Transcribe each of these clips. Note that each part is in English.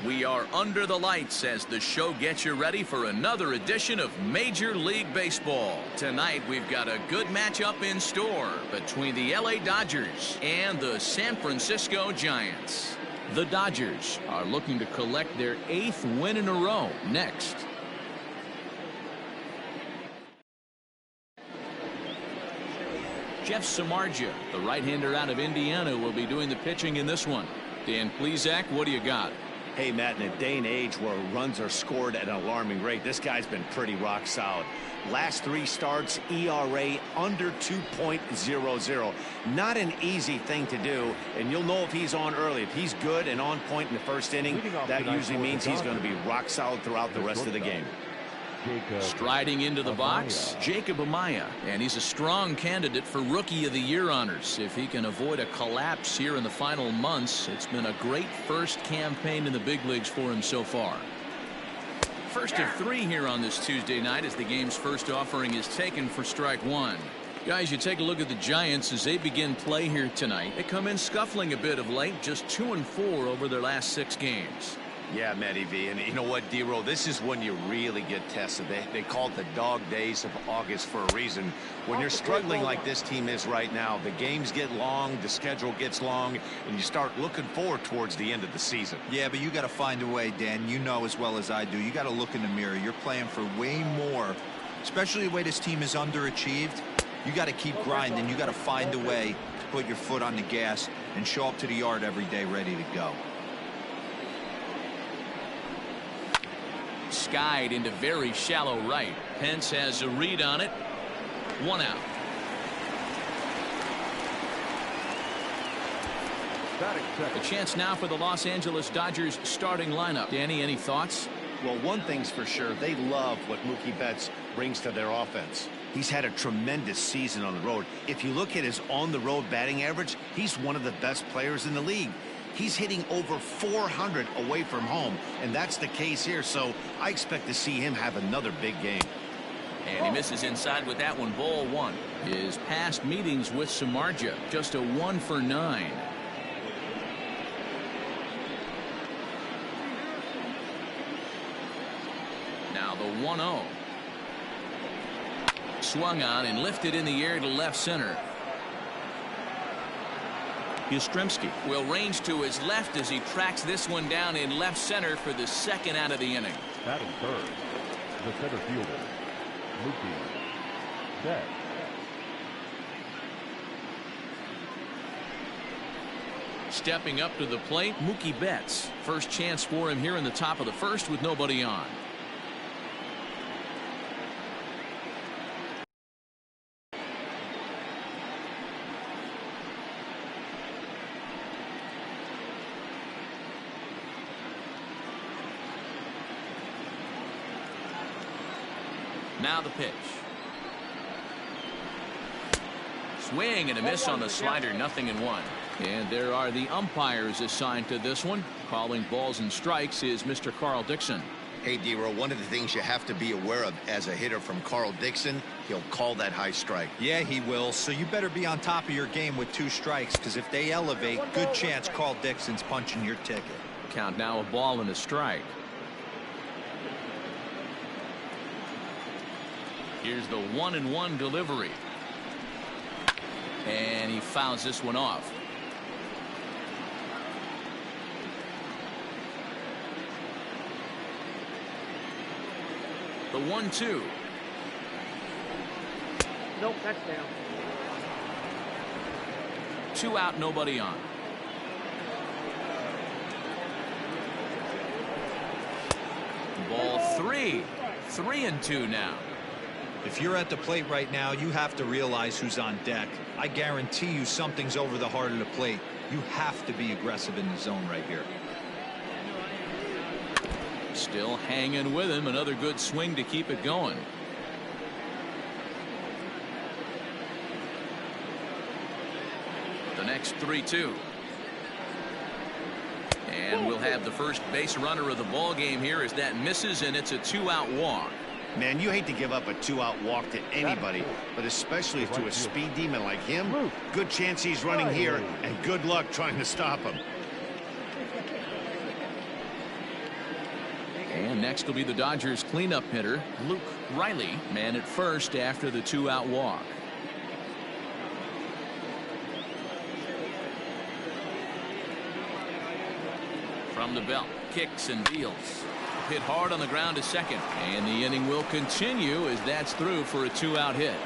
We are under the lights as the show gets you ready for another edition of Major League Baseball. Tonight we've got a good matchup in store between the LA Dodgers and the San Francisco Giants. The Dodgers are looking to collect their 8th win in a row next. Jeff Samardzija, the right-hander out of Indiana, will be doing the pitching in this one. Dan Plesac, what do you got? Hey, Matt, in a day and age where runs are scored at an alarming rate, this guy's been pretty rock solid. Last 3 starts, ERA under 2.00. Not an easy thing to do, and you'll know if he's on early. If he's good and on point in the first inning, that usually means he's going to be rock solid throughout the rest of the game. Striding into the box, Jacob Amaya, and he's a strong candidate for Rookie of the Year honors. If he can avoid a collapse here in the final months, it's been a great first campaign in the big leagues for him so far. First of 3 here on this Tuesday night as the game's first offering is taken for strike 1. Guys, you take a look at the Giants as they begin play here tonight. They come in scuffling a bit of late, just 2-4 over their last 6 games. Yeah, Matty V, and you know what, D-Roll, this is when you really get tested. They call it the dog days of August for a reason. When you're struggling like this team is right now, the games get long, the schedule gets long, and you start looking forward towards the end of the season. Yeah, but you got to find a way, Dan. You know as well as I do. You got to look in the mirror. You're playing for way more, especially the way this team is underachieved. You got to keep grinding. You got to find a way to put your foot on the gas and show up to the yard every day ready to go. Skied into very shallow right. Pence has a read on it. 1 out. A chance now for the Los Angeles Dodgers starting lineup. Danny, any thoughts? Well, one thing's for sure, they love what Mookie Betts brings to their offense. He's had a tremendous season on the road. If you look at his on-the-road batting average, he's one of the best players in the league. He's hitting over 400 away from home, and that's the case here, so I expect to see him have another big game. And he misses inside with that one. Ball 1. His past meetings with Samardzija, just a 1 for 9. Now the 1-0. Swung on and lifted in the air to left center. Yastrzemski will range to his left as he tracks this one down in left center for the 2nd out of the inning. Batting third, the center fielder, Mookie Betts. Stepping up to the plate, Mookie Betts. First chance for him here in the top of the 1st with nobody on. Now the pitch. Swing and a miss on the slider, 0-1. And there are the umpires assigned to this one. Calling balls and strikes is Mr. Carl Dixon. Hey, D-Roll, one of the things you have to be aware of as a hitter from Carl Dixon, he'll call that high strike. Yeah, he will. So you better be on top of your game with 2 strikes, because if they elevate, good chance Carl Dixon's punching your ticket. Count now a ball and a strike. Here's the 1-1 delivery. And he fouls this one off. The 1-2. Nope, that's down. 2 out, nobody on. Ball 3. 3-2 now. If you're at the plate right now, you have to realize who's on deck. I guarantee you something's over the heart of the plate. You have to be aggressive in the zone right here. Still hanging with him. Another good swing to keep it going. The next 3-2. And we'll have the first base runner of the ball game here as that misses, and it's a 2-out walk. Man, you hate to give up a 2-out walk to anybody, but especially to a speed demon like him. Good chance he's running here, and good luck trying to stop him. And next will be the Dodgers cleanup hitter, Luke Riley, man at first after the 2-out walk. From the belt, kicks and deals. Hit hard on the ground to second. And the inning will continue as that's through for a 2-out hit.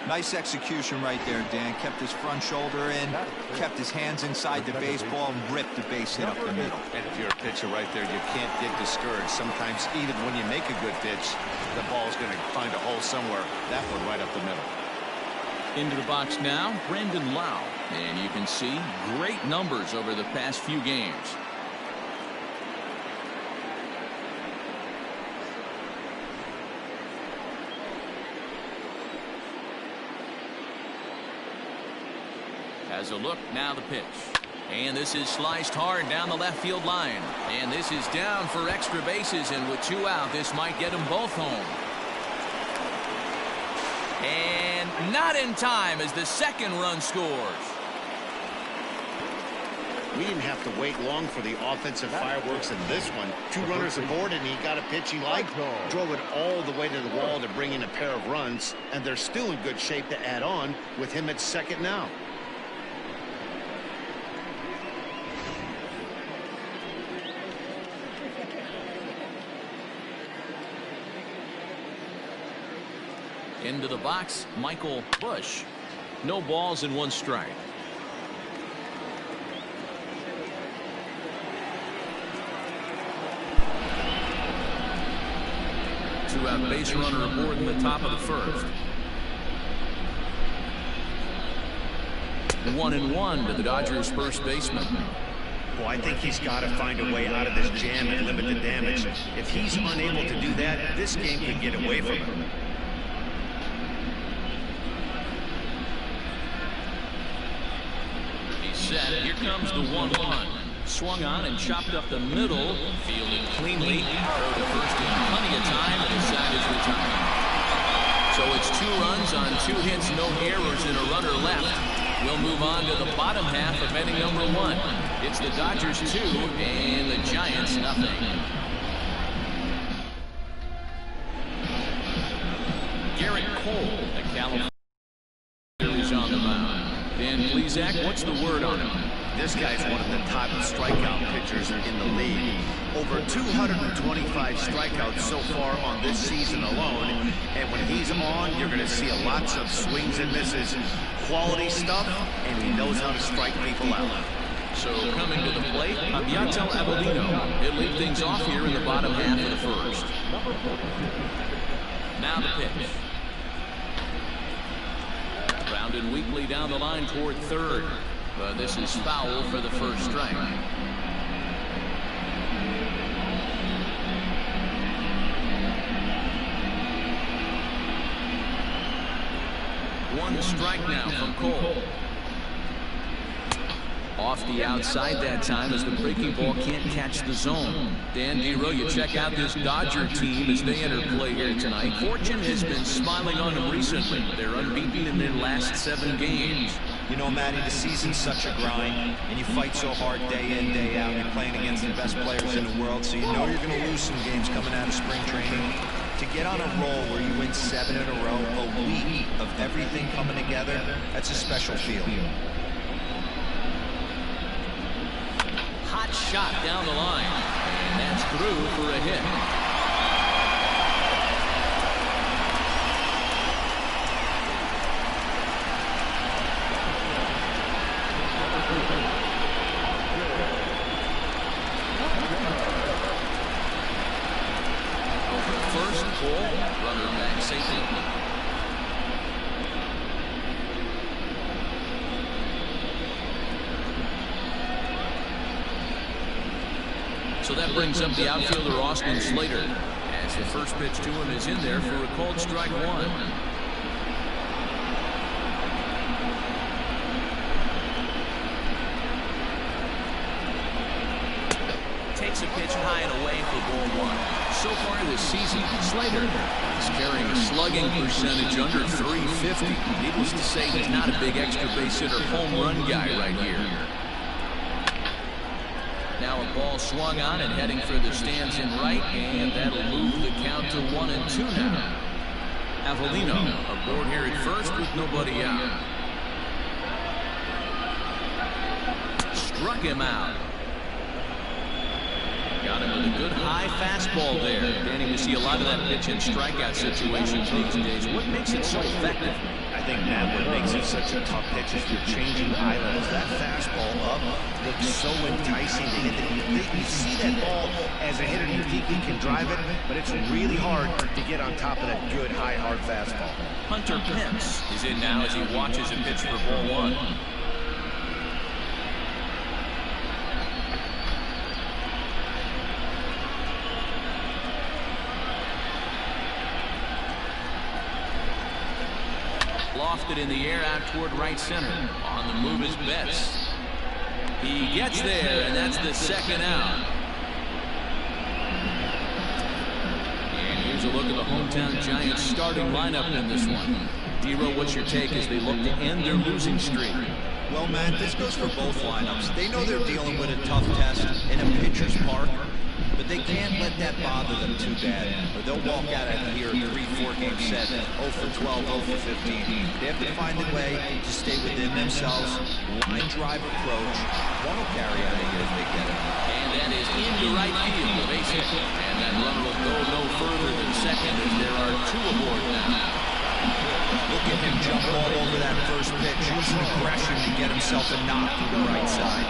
Nice execution right there, Dan. Kept his front shoulder in, kept his hands inside the baseball, and ripped the base hit up the middle. And if you're a pitcher right there, you can't get discouraged. Sometimes even when you make a good pitch, the ball's going to find a hole somewhere. That one right up the middle. Into the box now, Brandon Lau. And you can see great numbers over the past few games. As a look, now the pitch. And this is sliced hard down the left field line. And this is down for extra bases, and with 2 out, this might get them both home. And not in time as the second run scores. We didn't have to wait long for the offensive fireworks in this one. 2 runners aboard, and he got a pitch he liked. Drove it all the way to the wall to bring in a pair of runs, and they're still in good shape to add on with him at second now. Into the box, Michael Busch. No balls and 1 strike. Two-out base runner aboard in the top of the first. 1-1 to the Dodgers' first baseman. Well, I think he's got to find a way out of this jam and limit the damage. If he's unable to do that, this game could get away from him. Set. Here comes the 1-1. Swung on and chopped up the middle. Fielded cleanly. Throw to first in plenty of time, and his side is retired. So it's 2 runs on 2 hits, no errors, and a runner left. We'll move on to the bottom half of inning number 1. It's the Dodgers 2 and the Giants nothing. Garrett Cole, the California is on the mound. Dan Plesac, what's the word on him? This guy's one of the top strikeout pitchers in the league. Over 225 strikeouts so far on this season alone. And when he's on, you're going to see lots of swings and misses. Quality stuff, and he knows how to strike people out. So coming to the plate, Aviatel Avelino. He'll lead things off here in the bottom half of the first. Now the pitch. Grounded weakly down the line toward third. But this is foul for the first strike. 1 strike now from Cole. Off the outside that time as the breaking ball can't catch the zone. Dan Dero, you check out this Dodger team as they enter play here tonight. Fortune has been smiling on them recently. They're unbeaten in their last 7 games. You know, Matty, the season's such a grind, and you fight so hard day in, day out. You're playing against the best players in the world, so you know you're going to lose some games coming out of spring training. To get on a roll where you win 7 in a row, a week of everything coming together, that's a special feeling. Hot shot down the line, and that's through for a hit. First, Cole, runner back safety. So that brings up the outfielder Austin Slater, as the first pitch to him is in there for a called strike 1. Takes a pitch high and away for ball 1. So far this season, Slater is carrying a slugging percentage under .350. Needless to say, he's not a big extra base hitter home run guy right here. Now Now a ball swung on and heading for the stands in right, and that'll move the count to 1-2 now. Avellino aboard here at first with nobody out. Struck him out. Got him with a good high fastball there. Danny, we see a lot of that pitch in strikeout situations these days. What makes it so effective? I think, Matt, what makes it such a tough pitch is you're changing eye levels. That fastball up looks so enticing to hit. You see that ball as a hitter, you think you can drive it, but it's really hard to get on top of that good, high, hard fastball. Hunter Pence is in now as he watches a pitch for ball one. Lofted in the air out toward right center. On the move is Betts. He gets there, and that's the second out. And here's a look at the hometown Giants starting lineup in this one. D-Row, what's your take as they look to end their losing streak? Well, man, this goes for both lineups. They know they're dealing with a tough test in a pitcher's park, but they can't let that bother them too bad, or they'll walk out of here 3-4 game set, 0 for 12, 0 for 15. They have to find a way to stay within themselves, line drive approach. One will carry out of here if they get it. And that is into right field, the base hit. And that run will go no further than second as there are two aboard now. Look at him jump all over that first pitch, using aggression to get himself a knock to the right side.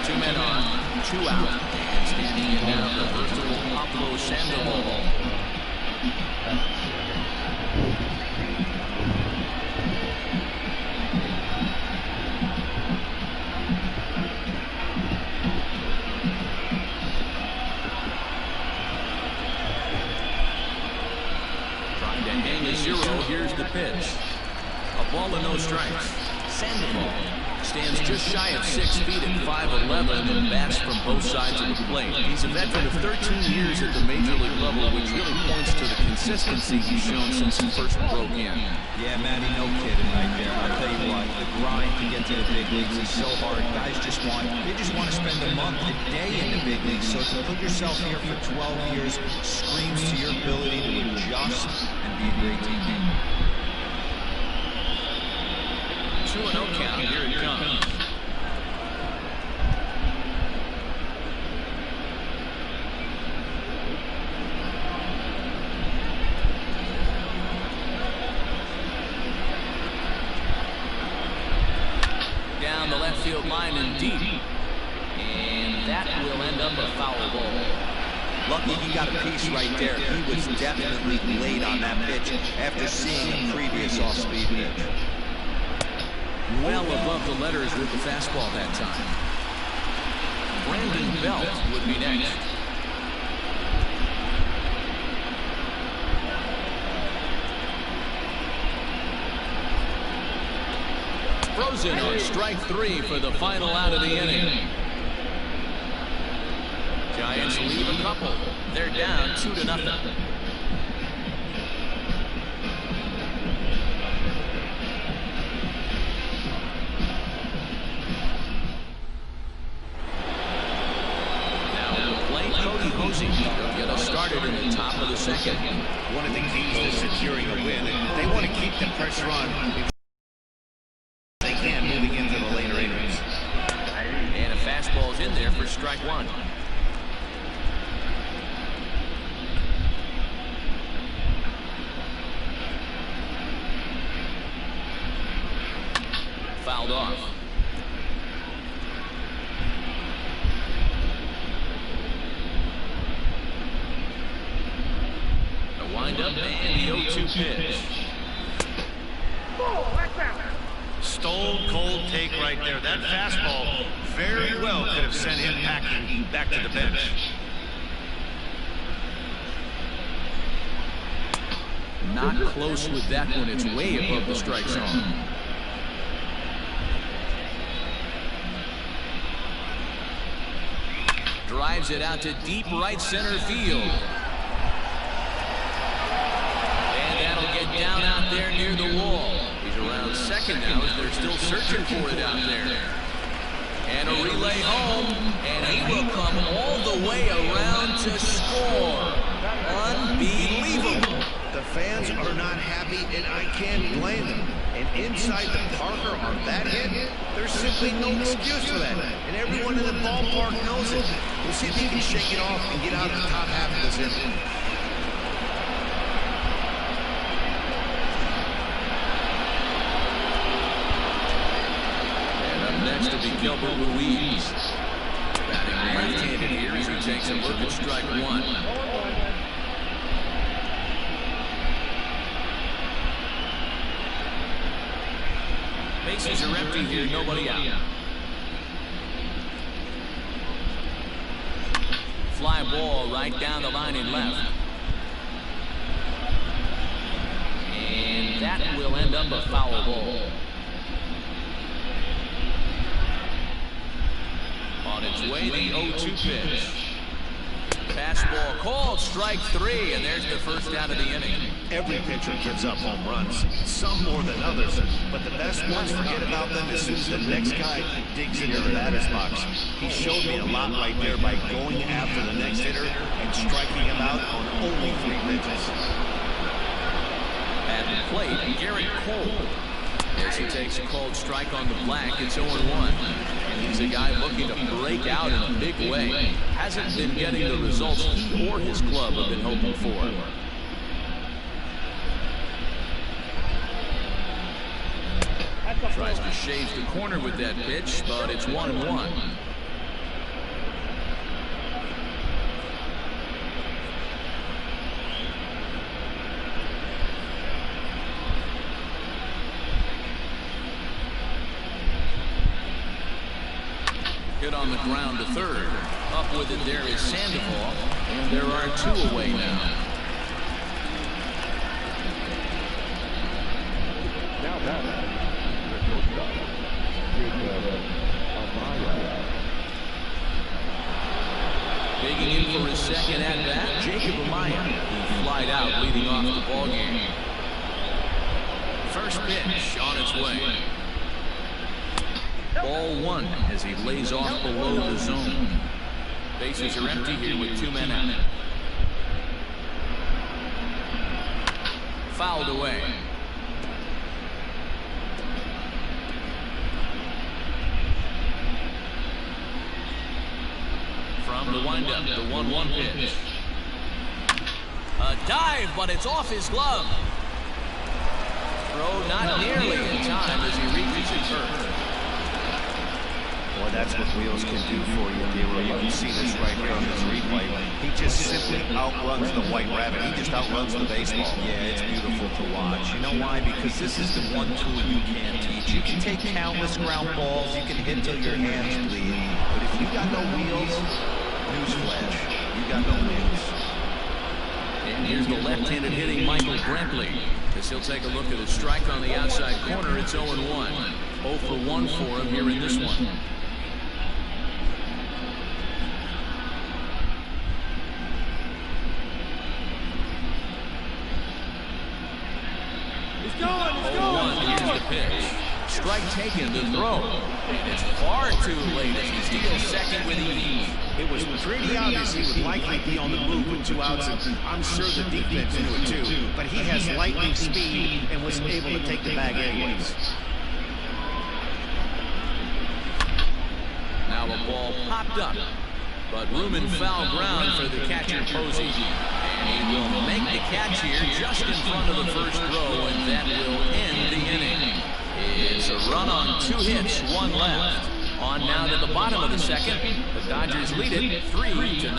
2 men on, 2 out, and standing in now the versatile Pablo Sandoval. Trying to hang a 0. Here's the pitch. A ball and no strikes. Sandoval stands just shy of 6 feet at 5'11" and bats from both sides of the plate. He's a veteran of 13 years at the major league level, which really points to the consistency he's shown since he first broke in. Yeah, Matty, no kidding right there. I'll tell you what, the grind to get to the big leagues is so hard. Guys just want to spend a month, a day in the big leagues. So to put yourself here for 12 years screams to your ability to adjust and be a great teammate. 2-0 count. Here it comes. Down the left field line and deep. And that will end up a foul ball. Lucky he got a piece right there. He was definitely late on that pitch after seeing a previous off-speed pitch. Well above the letters with the fastball that time. Brandon Belt would be next. Frozen on strike 3 for the final out of the inning. Giants leave a couple. They're down 2-0. He'll get us started in the top of the second. One of the keys to securing a win, they want to keep the pressure on if they can moving into the later innings. And a fastball's in there for strike 1. Fouled off. Wind up and the 0-2 pitch. Stone cold take right there. That fastball very well could have sent him packing back to the bench. Not close with that one. It's way above the strike zone. Drives it out to deep right center field. Down out there near the wall. He's around second now as they're still searching for it out there. And a relay home, and he will come all the way around to score. Unbelievable. The fans are not happy, and I can't blame them. And inside the Parker on that hit, there's simply no excuse for that. And everyone in the ballpark knows it. We'll see if he can shake it off and get out of the top half of this inning. And up next to be Gilbert Ruiz. Batting left-handed here as he takes a look at strike one. Bases are empty here, nobody out. Fly ball right down the line and left. And that will end up a foul ball. On its way, the 0-2 pitch. Fastball called, strike three, and there's the first out of the inning. Every pitcher gives up home runs, some more than others, but the best ones forget about them as soon as the next guy digs into the batter's box. He showed me a lot right there by going after the next hitter and striking him out on only 3 pitches. At the plate, Garrett Cole. As he takes a called strike on the black, it's 0-1. And he's a guy looking to break out in a big way. Hasn't been getting the results he or his club have been hoping for. Tries to shave the corner with that pitch, but it's 1-1. Hit on the ground to third. Up with it there is Sandoval, and there are 2 away now. Now batting, the shortstop, Jacob Amaya. Digging in for his second at-bat, Jacob Amaya, who flied out leading off the ballgame. First pitch on its way. Ball 1 as he lays off below the zone. Bases are empty here with 2 men out. Fouled away. From the windup, the 1-1 pitch. A dive, but it's off his glove. Throw not nearly in time as he reaches it first. Boy, that's what Wheels can do for you, Nero. You can see this right here on this replay. He just simply outruns the White Rabbit. He just outruns the baseball. Yeah, it's beautiful to watch. You know why? Because this is the one tool you can't teach. You can take countless ground balls, you can hit till your hands bleed. But if you got no wheels, newsflash, you got no wheels. And here's the left-handed hitting Michael Brantley. As he'll take a look at a strike on the outside corner, it's 0-1. 0 for 1 for him here in this one. Here's the pitch. Strike taken, the throw. And it's far too late as he steals second with ease. It was pretty obvious he would likely be on the move with 2 outs, and I'm sure the defense knew it too. But he has lightning speed and was able to take the bag anyways. Now the ball popped up, but room and foul ground for the catcher Posey. And he will make the catch here just in front of the first row, and that will end the inning. It's a run on 2 hits, 1 left. On now to the bottom of the second. The Dodgers lead it 3-0.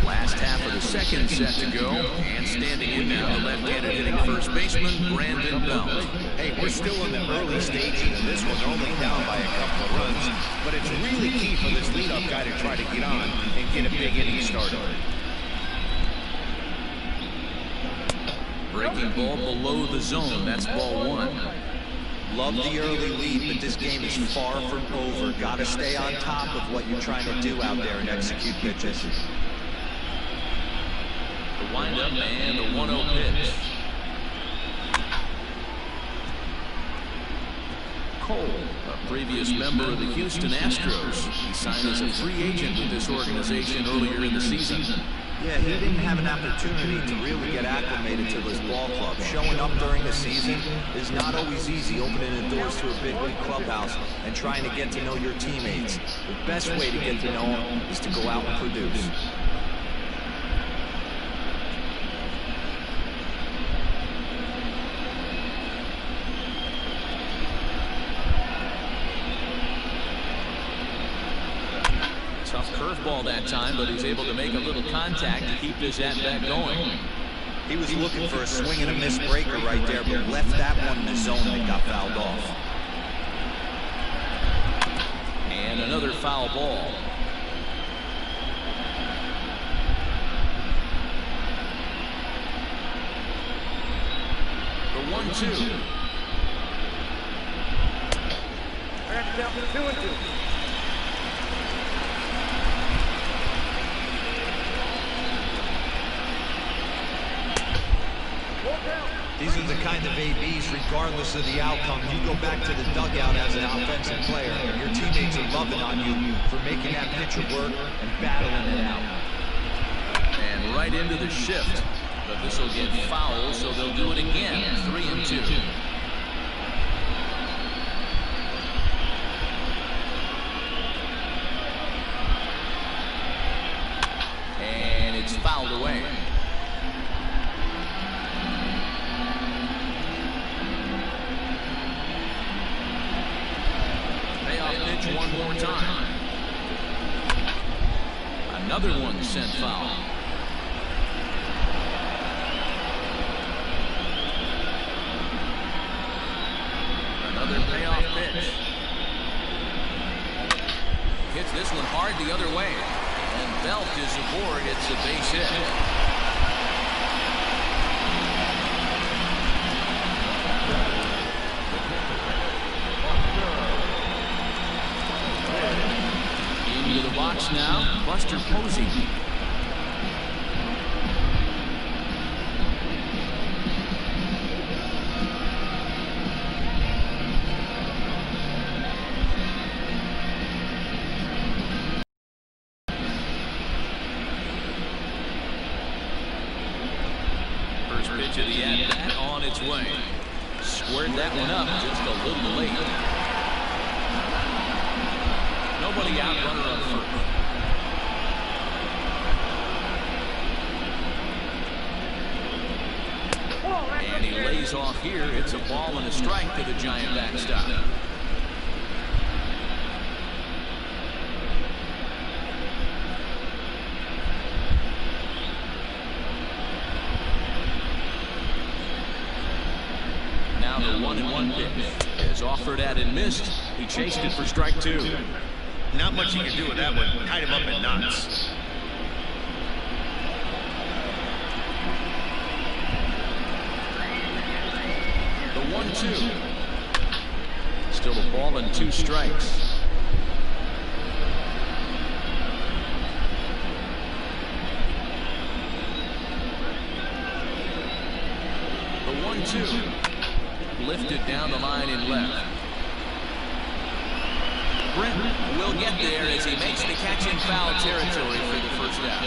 Last half of the second set to go, and standing in now, the left-handed hitting first baseman, Brandon Belt. Hey, we're still in the early stages of this one, only down by a couple of runs, but it's really key for this leadoff guy to try to get on and get a big inning started. Breaking ball below the zone, that's ball 1. Love the early lead, but this game is far from over. Got to stay on top of what you're trying to do out there and execute pitches. The windup and the 1-0 pitch. Cole, a previous member of the Houston Astros. He signed as a free agent with this organization earlier in the season. Yeah, he didn't have an opportunity to really get acclimated to this ball club. Showing up during the season is not always easy, opening the doors to a big league clubhouse and trying to get to know your teammates. The best way to get to know them is to go out and produce. Tough curveball that time, but he's able to make a little contact to keep this at-bat going. He was looking for a swing and a miss breaker right there, but left that one in the zone and got fouled off. And another foul ball. The 1-2. That's down to 2-2. These are the kind of ABs, regardless of the outcome, you go back to the dugout as an offensive player, and your teammates are loving on you for making that pitcher work and battling it out. And right into the shift. But this will get foul, so they'll do it again. 3-2. And it's fouled away. Pitch one more time. Another one sent foul. Another payoff pitch. Hits this one hard the other way. And Belt is aboard. It's a base hit. Into the box now, Buster Posey. First pitch of the at-bat on its way. Squared that one up just a little late. Nobody out, runner on first. And he lays off here. It's a ball and a strike to the Giant backstop. Now the 1-1 pitch is offered at and missed. He chased it for strike two. Not much you can do with that one. Tied him up in knots. The 1-2. Still a ball and two strikes. The 1-2. Lifted down the line in left. Brent will get there as he makes the catch in foul territory for the first out.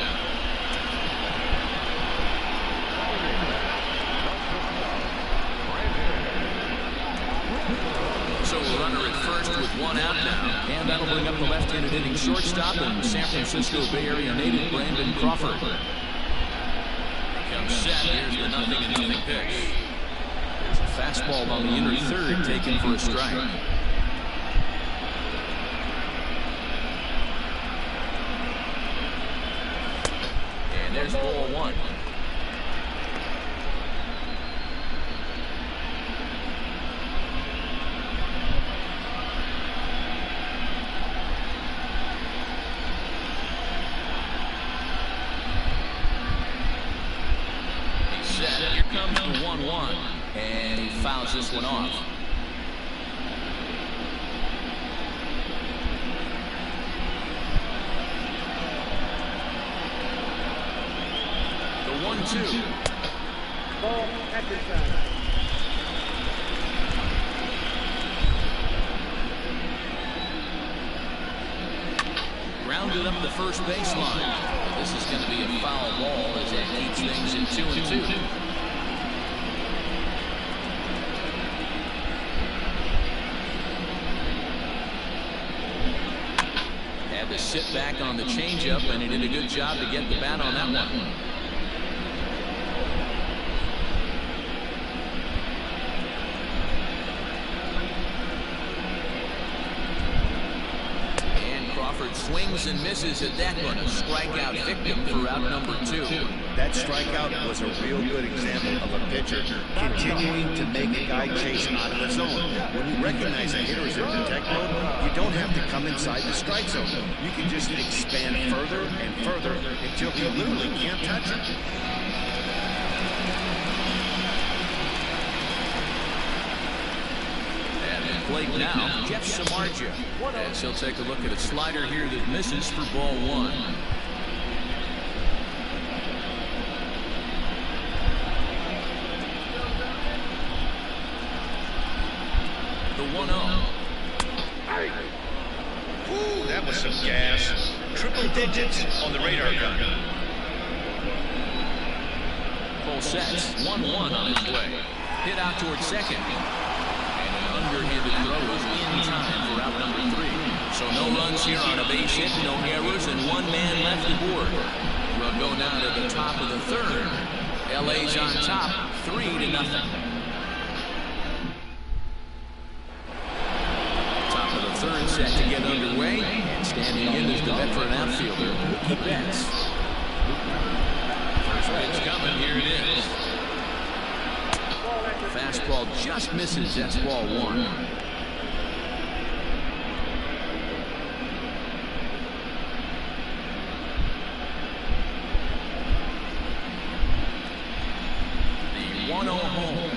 So a runner at first with one out now. And that'll bring up the left-handed hitting shortstop and San Francisco Bay Area native Brandon Crawford. Comes set. Here's the 0-0 pitch. There's a fastball on the inner third taken for a strike. There's ball one. He's set. Here comes the 1-1. And he fouls this one off. The 1-2. Ball exercise. grounded up the first baseline. This is going to be a foul ball as that keeps things in 2-2. Had to sit back on the changeup, and he did a good job to get the bat on that one. Swings and misses at that one. A strikeout victim for out number 2. That strikeout was a real good example of a pitcher continuing to make a guy chase out of the zone. When you recognize a hitter is in protect mode, you don't have to come inside the strike zone. You can just expand further and further until he literally can't touch it. Plate now, Jeff Samardzija, as he'll take a look at a slider here that misses for ball 1. The 1-0. Ooh, that was some gas. Triple digits on the radar gun. Full sets, 1-1 on its way. Hit out towards second. Underhanded throw is in time for out number 3. So no runs here on a base hit, no errors, and one man left aboard. We'll go now to the top of the 3rd. LA's on top, 3-0. Top of the 3rd set to get underway, and standing in is the veteran outfielder, Mookie Betts. First pitch coming, here it is. Fastball just misses. That's ball 1. The 1-0 home.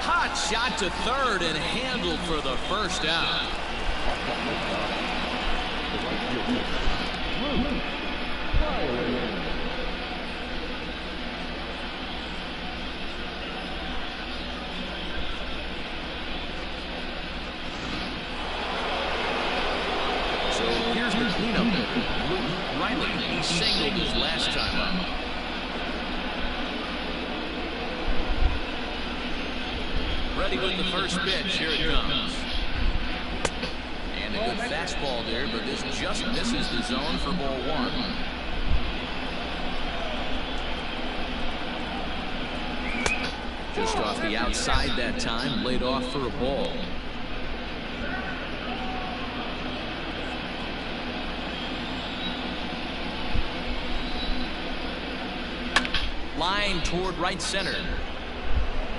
Hot shot to 3rd and handled for the first out. Riley, he singled his last time up. Ready with the first pitch. Here it comes. And a good fastball there, but this just misses the zone for ball 1. Just off the outside that time, laid off for a ball. Line toward right center.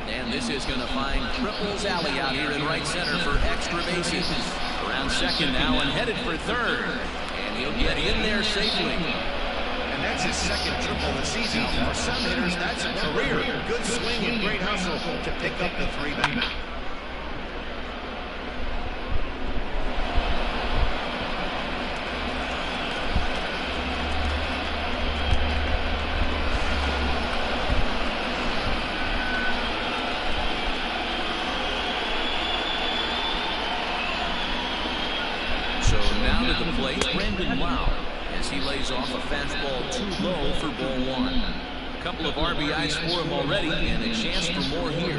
And this is going to find Triples Alley out here in right center for extra bases. Around second now and headed for 3rd. And he'll get in there safely. And that's his 2nd triple of the season. For some hitters, that's a career. Good swing and great hustle to pick up the 3 back. To the plate, Brandon Lowe, as he lays off a fastball too low for ball 1. A couple of RBIs for him already, and a chance for more here.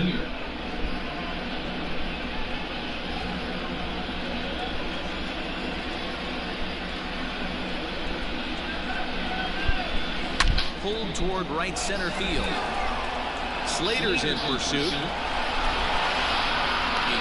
Pulled toward right center field. Slater's in pursuit.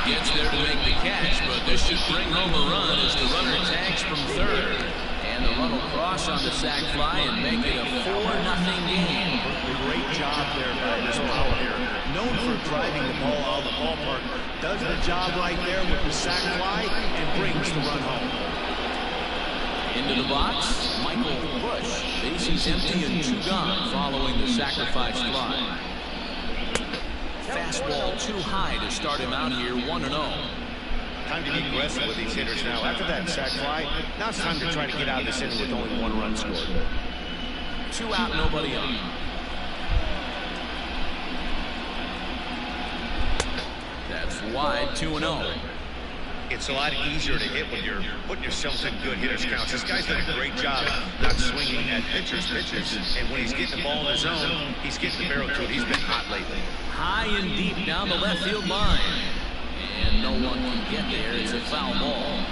Gets there to make the catch, but this should bring home a run as the runner tags from 3rd. And the run will cross on the sac fly and make it a 4-0 game. Great job there by this power hitter. Known for driving the ball out of the ballpark. Does the job right there with the sac fly and brings the run home. Into the box, Michael Busch. Bases empty and 2 gone following the sacrifice fly. Fastball too high to start him out here, 1-0. Time to be aggressive with these hitters now. After that sac fly, now it's time to try to get out of this inning with only 1 run scored. 2 out, nobody on. That's wide, 2-0. It's a lot easier to hit when you're putting yourself in good hitters counts. This guy's done a great job not swinging at pitches, and when he's getting the ball in his zone, he's getting the barrel to it. He's been hot lately. High and deep down the left field line. And no one can get there. It's a foul ball.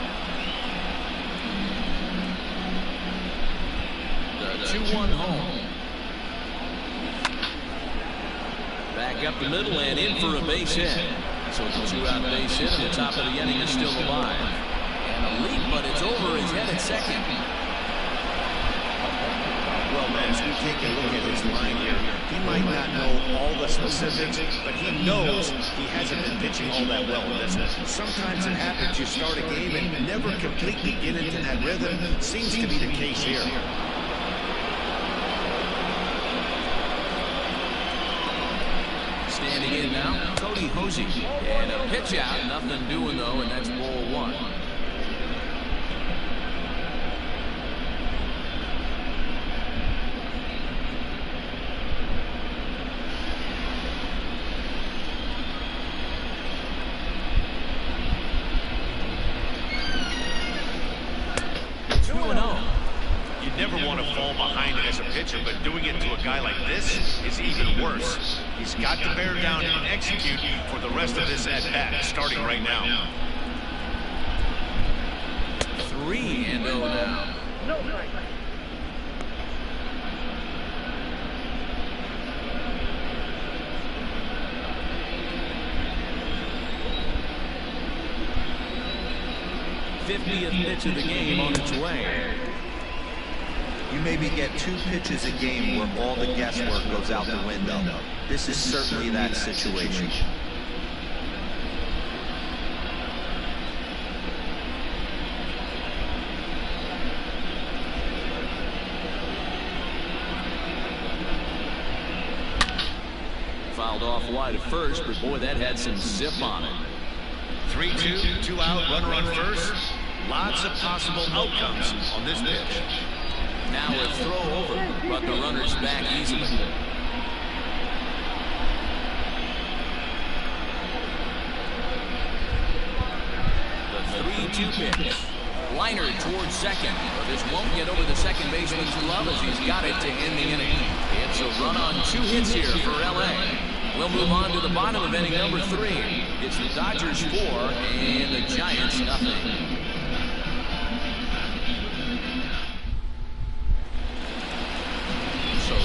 The 2-1 home. Back up the middle and in for a base hit. So the 2-out base hit at the top of the inning is still alive. And a leap, but it's over his head at second. Well, man, as we take a look at his line here, he might not know all the specifics, but he knows he hasn't been pitching all that well in this. Sometimes it happens, you start a game and never completely get into that rhythm. Seems to be the case here. Standing in now, Cody Hosey. And a pitch out, nothing doing though, and that's ball one. Never want to fall behind as a pitcher, but doing it to a guy like this is even worse. He's got to bear down and execute for the rest of this at-bat, starting right now. 3-0 now. '50th pitch of the game on its way. You maybe get 2 pitches a game where all the guesswork goes out the window. This is certainly that situation. Fouled off wide at first, but boy, that had some zip on it. 3-2, 2 out, runner on first. Lots of possible outcomes on this pitch. Now a throw over, but the runner's back easily. The 3-2 pitch. Liner towards second. But this won't get over the second baseman's glove as he's got it to end the inning. It's a run on 2 hits here for LA. We'll move on to the bottom of inning number 3. It's the Dodgers 4 and the Giants nothing.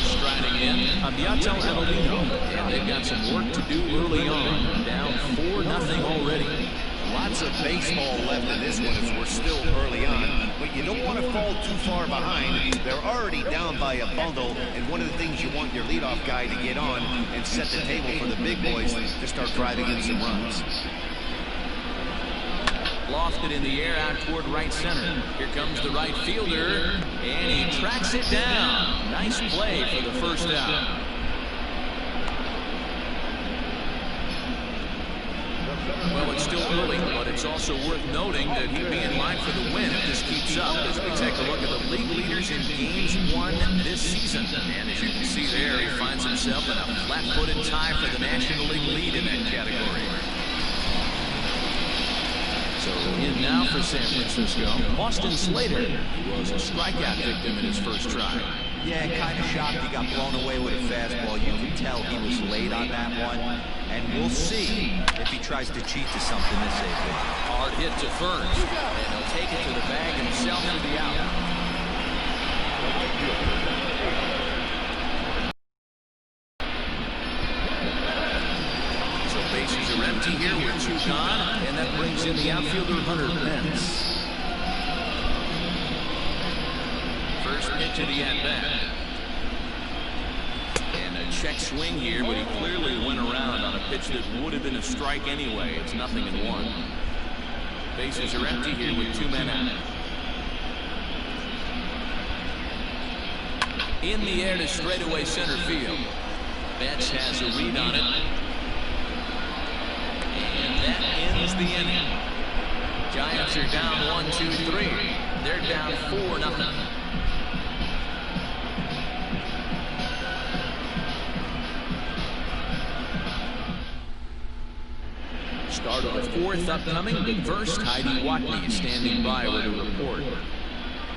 Striding in, Abiatel Avelino, and they've got some work to do early on. Down 4-0 already. Lots of baseball left in this one as we're still early on, but you don't want to fall too far behind. They're already down by a bundle, and one of the things you want your leadoff guy to get on and set the table for the big boys to start driving in some runs. Lofted in the air out toward right center. Here comes the right fielder, and he tracks it down. Nice play for the first out. Well, it's still early, but it's also worth noting that he'd be in line for the win if this keeps up as we take a look at the league leaders in games won this season. And as you can see there, he finds himself in a flat-footed tie for the National League lead in that category. So in now for San Francisco, Austin Slater, who was a strikeout victim in his first try. Yeah, kind of shocked he got blown away with a fastball. You can tell he was late on that one. And we'll see if he tries to cheat to something this evening. Hard hit to first. And he'll take it to the bag himself for the out. So bases are empty here with 2 gone. And that brings in the outfielder Hunter Pence. First pitch of the at-bat. And a check swing here, but he clearly went around on a pitch that would have been a strike anyway. It's 0-1. Bases are empty here with 2 men out. In the air to straightaway center field. Betts has a read on it. And that ends the inning. Giants are down 1-2-3. They're down 4-0. Start of the fourth upcoming, but first, Heidi Watney is standing by with a report.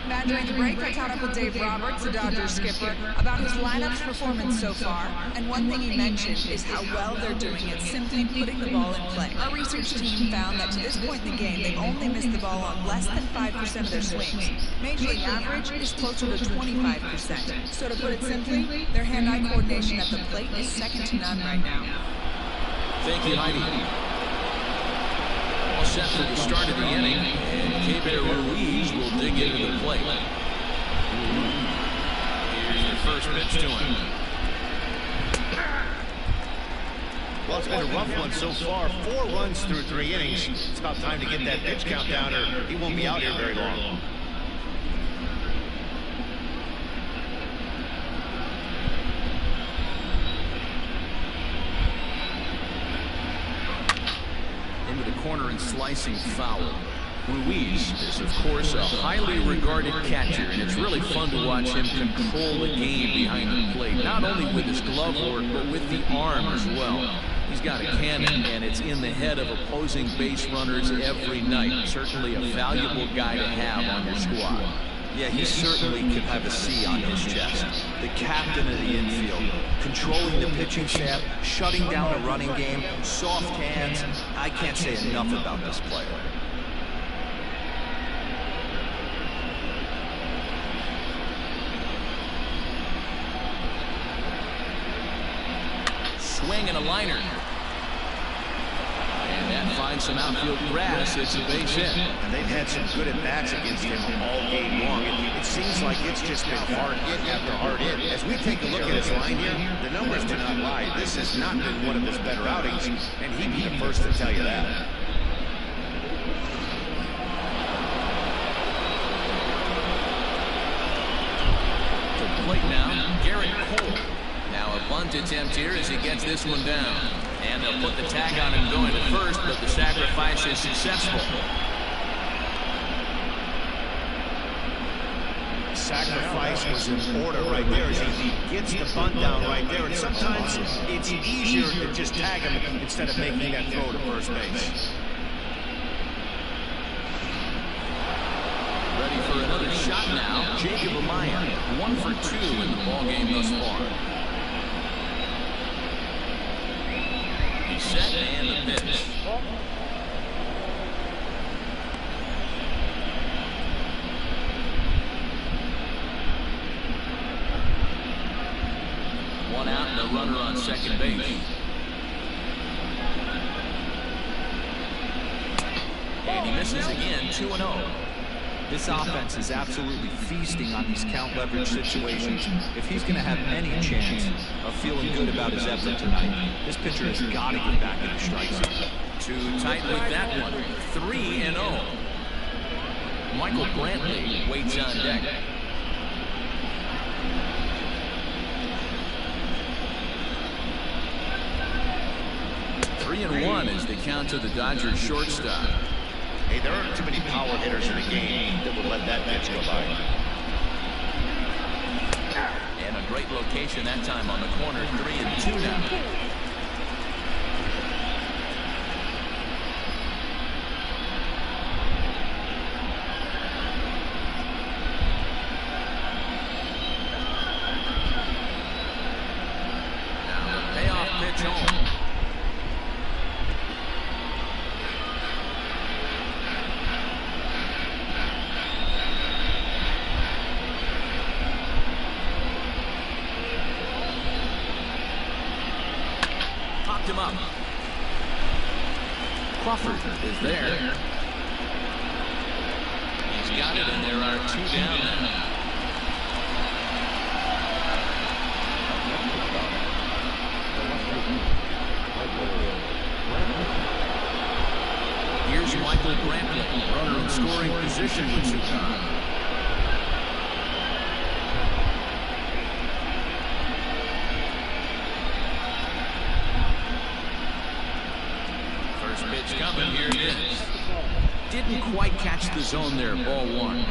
Matt, during the break, I caught up with Dave Roberts, the Dodgers skipper, about his lineup's performance so far. And one thing he mentioned is how well they're doing at simply putting the ball in play. Our research team found that to this point in the game, they've only missed the ball on less than 5% of their swings. Major League average is closer to 25%. So to put it simply, their hand-eye coordination at the plate is second to none right now. Thank you, Heidi. All set for the start of the inning, and Keibert Ruiz will dig into the plate. Here's the first pitch to him. Well, it's been a rough one so far. 4 runs through 3 innings. It's about time to get that pitch count down, or he won't be out here very long. Corner and slicing foul. Ruiz is, of course, a highly regarded catcher, and it's really fun to watch him control the game behind the plate, not only with his glove work, but with the arm as well. He's got a cannon, and it's in the head of opposing base runners every night. Certainly a valuable guy to have on your squad. Yeah, he certainly could have a C on his chest. The captain of the infield, controlling the pitching staff, shutting down a running game, soft hands. I can't say enough about this player. Swing and a liner. And that finds some outfield grass. It's a base hit. And they've had some good at-bats against him all game long. It seems like it's just been hard hit after hard hit. As we take a look at his line here, the numbers do not lie. This has not been one of his better outings, and he'd be the first to tell you that. To the plate now, Garrett Cole. Now a bunt attempt here as he gets this one down. And they'll put the tag on him going to first, but the sacrifice is successful. Sacrifice was in order right there as he gets the bunt down right there. And sometimes it's easier to just tag him instead of making that throw to first base. Ready for another shot now. Jacob Amaya, 1 for 2 in the ballgame thus far. Set and the pitch. One out and a runner on second base. And he misses again, 2-0. This offense is absolutely feasting on these count leverage situations. If he's going to have any chance of feeling good about his effort tonight, this pitcher has got to get back in the strike zone. Too tight with that one. 3-0. Michael Brantley waits on deck. Three and 1 is the count to the Dodgers shortstop. Hey, there aren't too many power hitters in the game that would let that pitch go by. And a great location that time on the corner. 3-2 now. Now the payoff pitch home. Him up. Crawford is there. He's got it, and there are 2 down now. Here's Michael Brantley, runner in scoring position with 2 down. Pitch coming, here it is. Didn't quite catch the zone there, ball 1.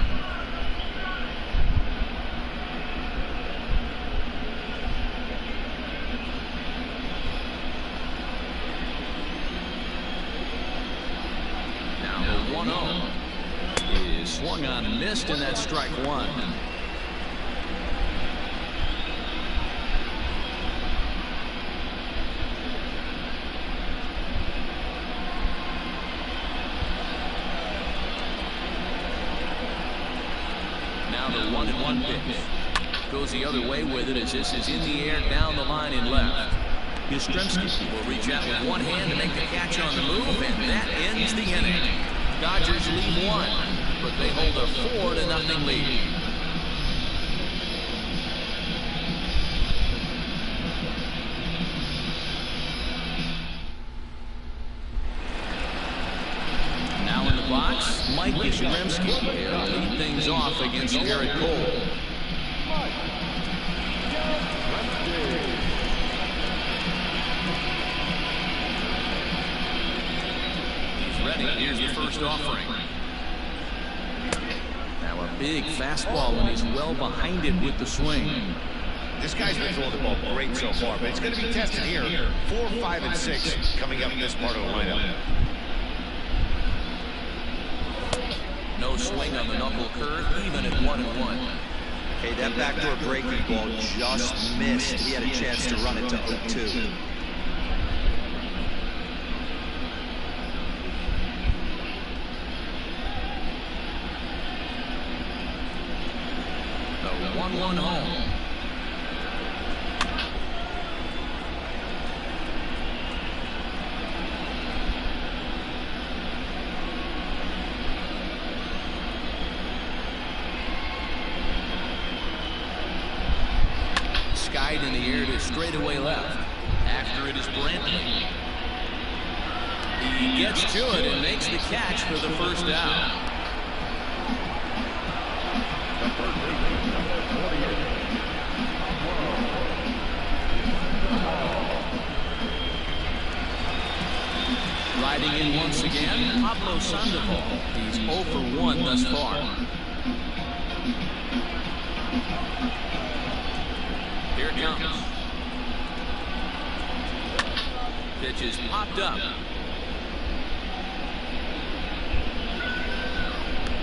1-0. Is swung on and missed, and that's strike one. Now the 1-1 pitch. Goes the other way with it as this is in the air down the line in left. Yastrzemski will reach out with one hand to make the catch on the move, and that ends the inning. Dodgers lead one, but they hold a 4-0 lead. Now in the box, Mike Yastrzemski. He'll lead things off against Garrett Cole. Here's the first offering. Now a big fastball when he's well behind it with the swing. This guy's been throwing the ball great so far, but it's going to be tested here. 4, 5, and 6 coming up in this part of the lineup. No swing on the knuckle curve, even at 1-1. Hey, that backdoor breaking ball just missed. He had a chance to run it to 0-2. The 1-1 home. Skied in the air to straightaway left. After it is Brantley. He gets to it and makes the catch for the first out. Riding in once again, Pablo Sandoval. He's 0 for 1 thus far. Here it comes. Pitch is popped up.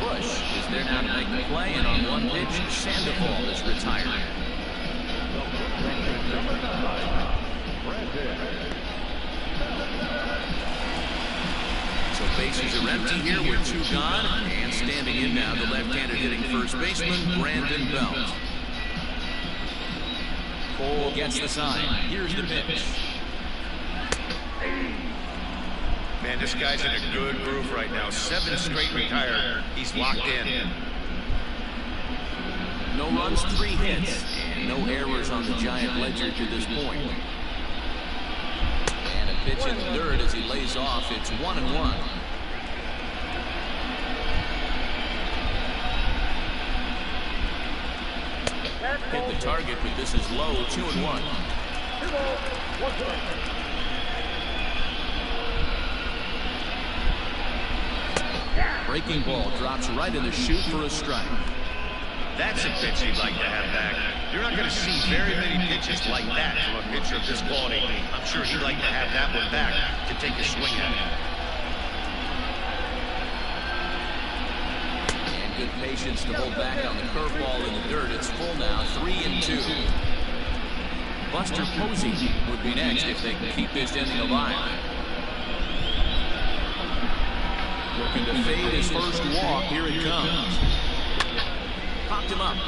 Bush is there now to make the play, and on one pitch, Sandoval is retired. So bases are empty here with 2 gone, and standing in now, the left-hander hitting first baseman, Brandon Belt. Cole gets the sign. Here's the pitch. Man, this guy's in a good groove right now. 7 straight retired. He's locked in. No runs, 3 hits, and no errors on the Giant ledger to this point. And a pitch in the dirt as he lays off. It's 1-1. Hit the target, but this is low. 2-1. Breaking ball drops right in the chute for a strike. That's a pitch he'd like to have back. You're not going to see very many pitches like that from a pitcher of this quality. I'm sure he'd like to have that one back to take a swing at it. And good patience to hold back on the curveball in the dirt. It's full now, 3-2. Buster Posey would be next if they can keep this inning alive. Looking to fade his first walk. Here it comes. Popped him up.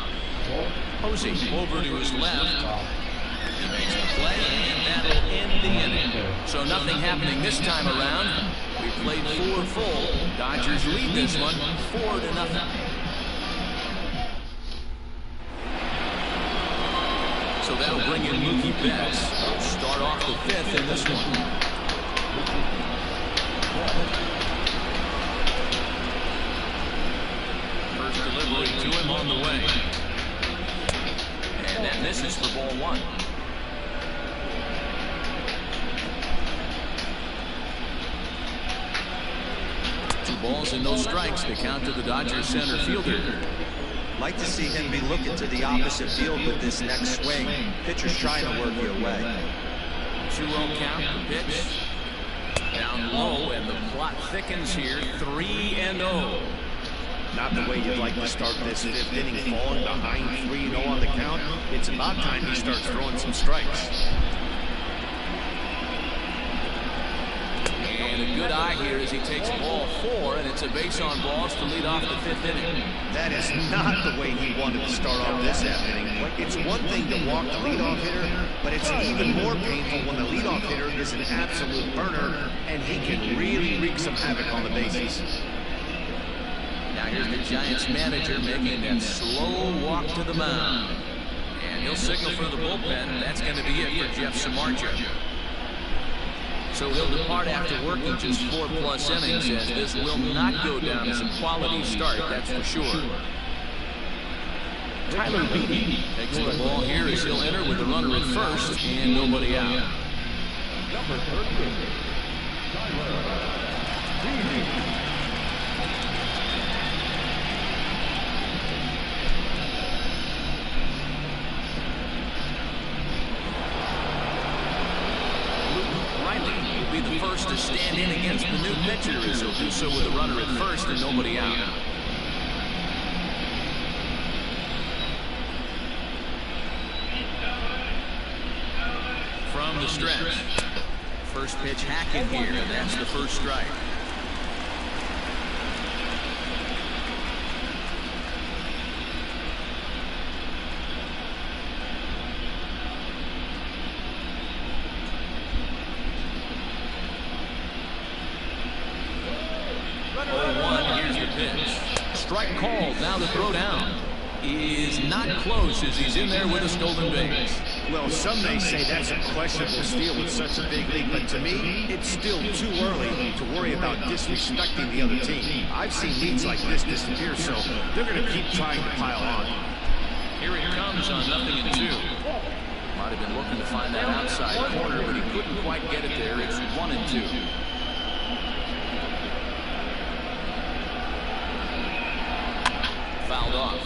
Posey over to his left. He makes the play, and that'll end the inning. So nothing happening this time around. We played 4 full. Dodgers lead this one 4-0. So that'll bring in Mookie Betts. Start off the 5th in this one. First delivery to him on the way. And that misses for ball 1. Two balls and no strikes to count to the Dodgers center fielder. Like to see him be looking to the opposite field with this next swing. Pitcher's trying to work you away. 2-0 count, the pitch. Down low, and the plot thickens here. 3-0. Not the way you'd like to start this fifth inning, falling behind 3-0 on the count. It's about time he starts throwing some strikes. And a good eye here as he takes ball 4, and it's a base on balls to lead off the fifth inning. That is not the way he wanted to start off this half inning. It's one thing to walk the leadoff hitter, but it's even more painful when the leadoff hitter is an absolute burner, and he can really wreak some havoc on the bases. Now here's the Giants manager making that slow walk to the mound. And he'll signal for the bullpen. That's going to be it for Jeff Samardzija. So he'll depart after working just 4+ innings, as this will not go down as a quality start, that's for sure. Tyler Beede takes the ball here as he'll enter with a runner at first and nobody out. Number 38, Tyler Beede. Be the first to stand in against the new pitcher, as he'll do so with a runner at first and nobody out. From the stretch, first pitch hacking here, and that's the first strike. Strike called. Now the throw down is not close as he's in there with a stolen base. Well, some may say that's a questionable steal with such a big lead, but to me, it's still too early to worry about disrespecting the other team. I've seen leads like this disappear, so they're going to keep trying to pile on. Here it comes on 0-2. Might have been looking to find that outside corner, but he couldn't quite get it there. It's 1-2. Fouled off.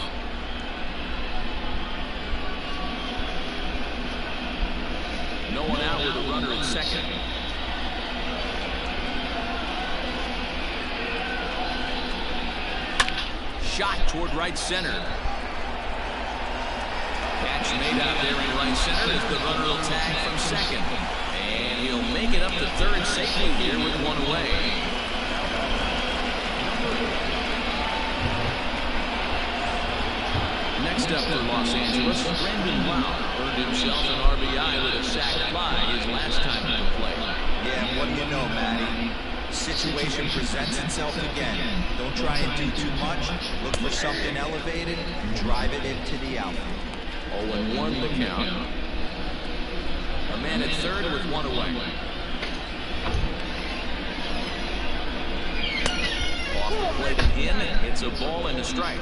No one out with a runner at second. Shot toward right center. Catch made out there in right center as the runner will tag from second. And he'll make it up to third safely here with one away. Next up for Los Angeles, Brandon Lowe earned himself an RBI with a sac fly his last time he played. Yeah, and what do you know, Matty? Situation presents itself again. Don't try and do too much. Look for something elevated and drive it into the outfield. 0-1 the count. A man at third with one away. Off the plate and in. It's a ball and a strike.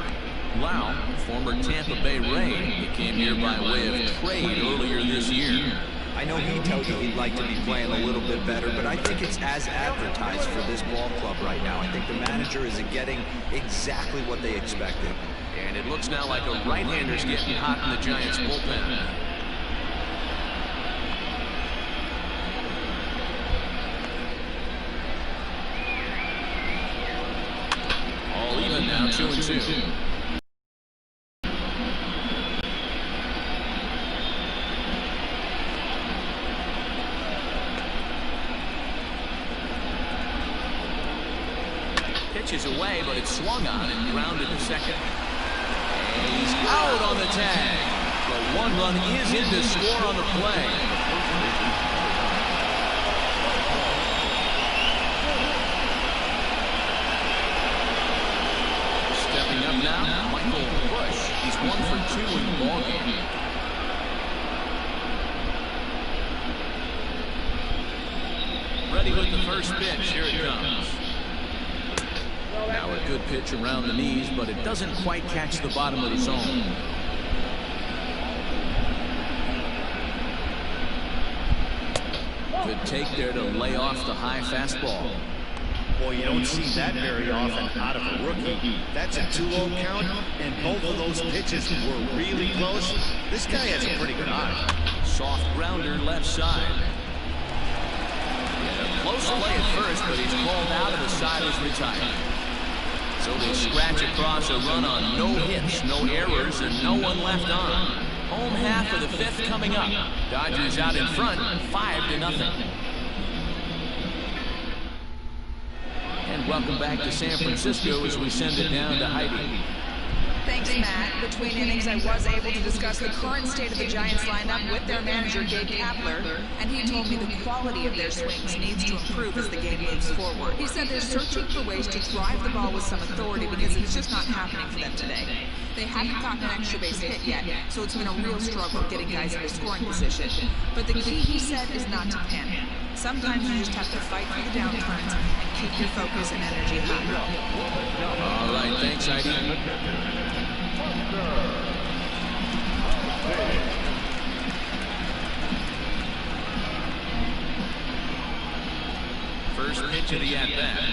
Lowe, former Tampa Bay Ray, he came here by way of trade earlier this year. I know he'd tell you he'd like to be playing a little bit better, but I think it's as advertised for this ball club right now. I think the manager is getting exactly what they expected. And it looks now like a right-hander's getting hot in the Giants bullpen. All even now, 2-2. Pitches away, but it's swung on and grounded to second. And he's out on the tag. The one run is in to score on the play. Stepping up now, Michael Busch. He's 1 for 2 in the ballgame. Ready with the first pitch. Here it comes. Now a good pitch around the knees, but it doesn't quite catch the bottom of the zone. Good take there to lay off the high fastball. Boy, you don't see that very often out of a rookie. That's a 2-0 count, and both of those pitches were really close. This guy has a pretty good eye. Soft grounder left side. And a close Close play at first, but he's called out and the side is retired. So they scratch across a run on no hits, no errors, and no one left on. Home half of the fifth coming up. Dodgers out in front, 5-0. And welcome back to San Francisco as we send it down to Heidi. Thanks, Matt. Between innings, I was able to discuss the current state of the Giants lineup with their manager, Gabe Kapler, and he told me the quality of their swings needs to improve as the game moves forward. He said they're searching for ways to drive the ball with some authority because it's just not happening for them today. They haven't gotten an extra base hit yet, so it's been a real struggle getting guys into scoring position. But the key, he said, is not to panic. Sometimes you just have to fight through the downturns and keep your focus and energy high. All right, thanks, Heidi. First pitch of the at-bat.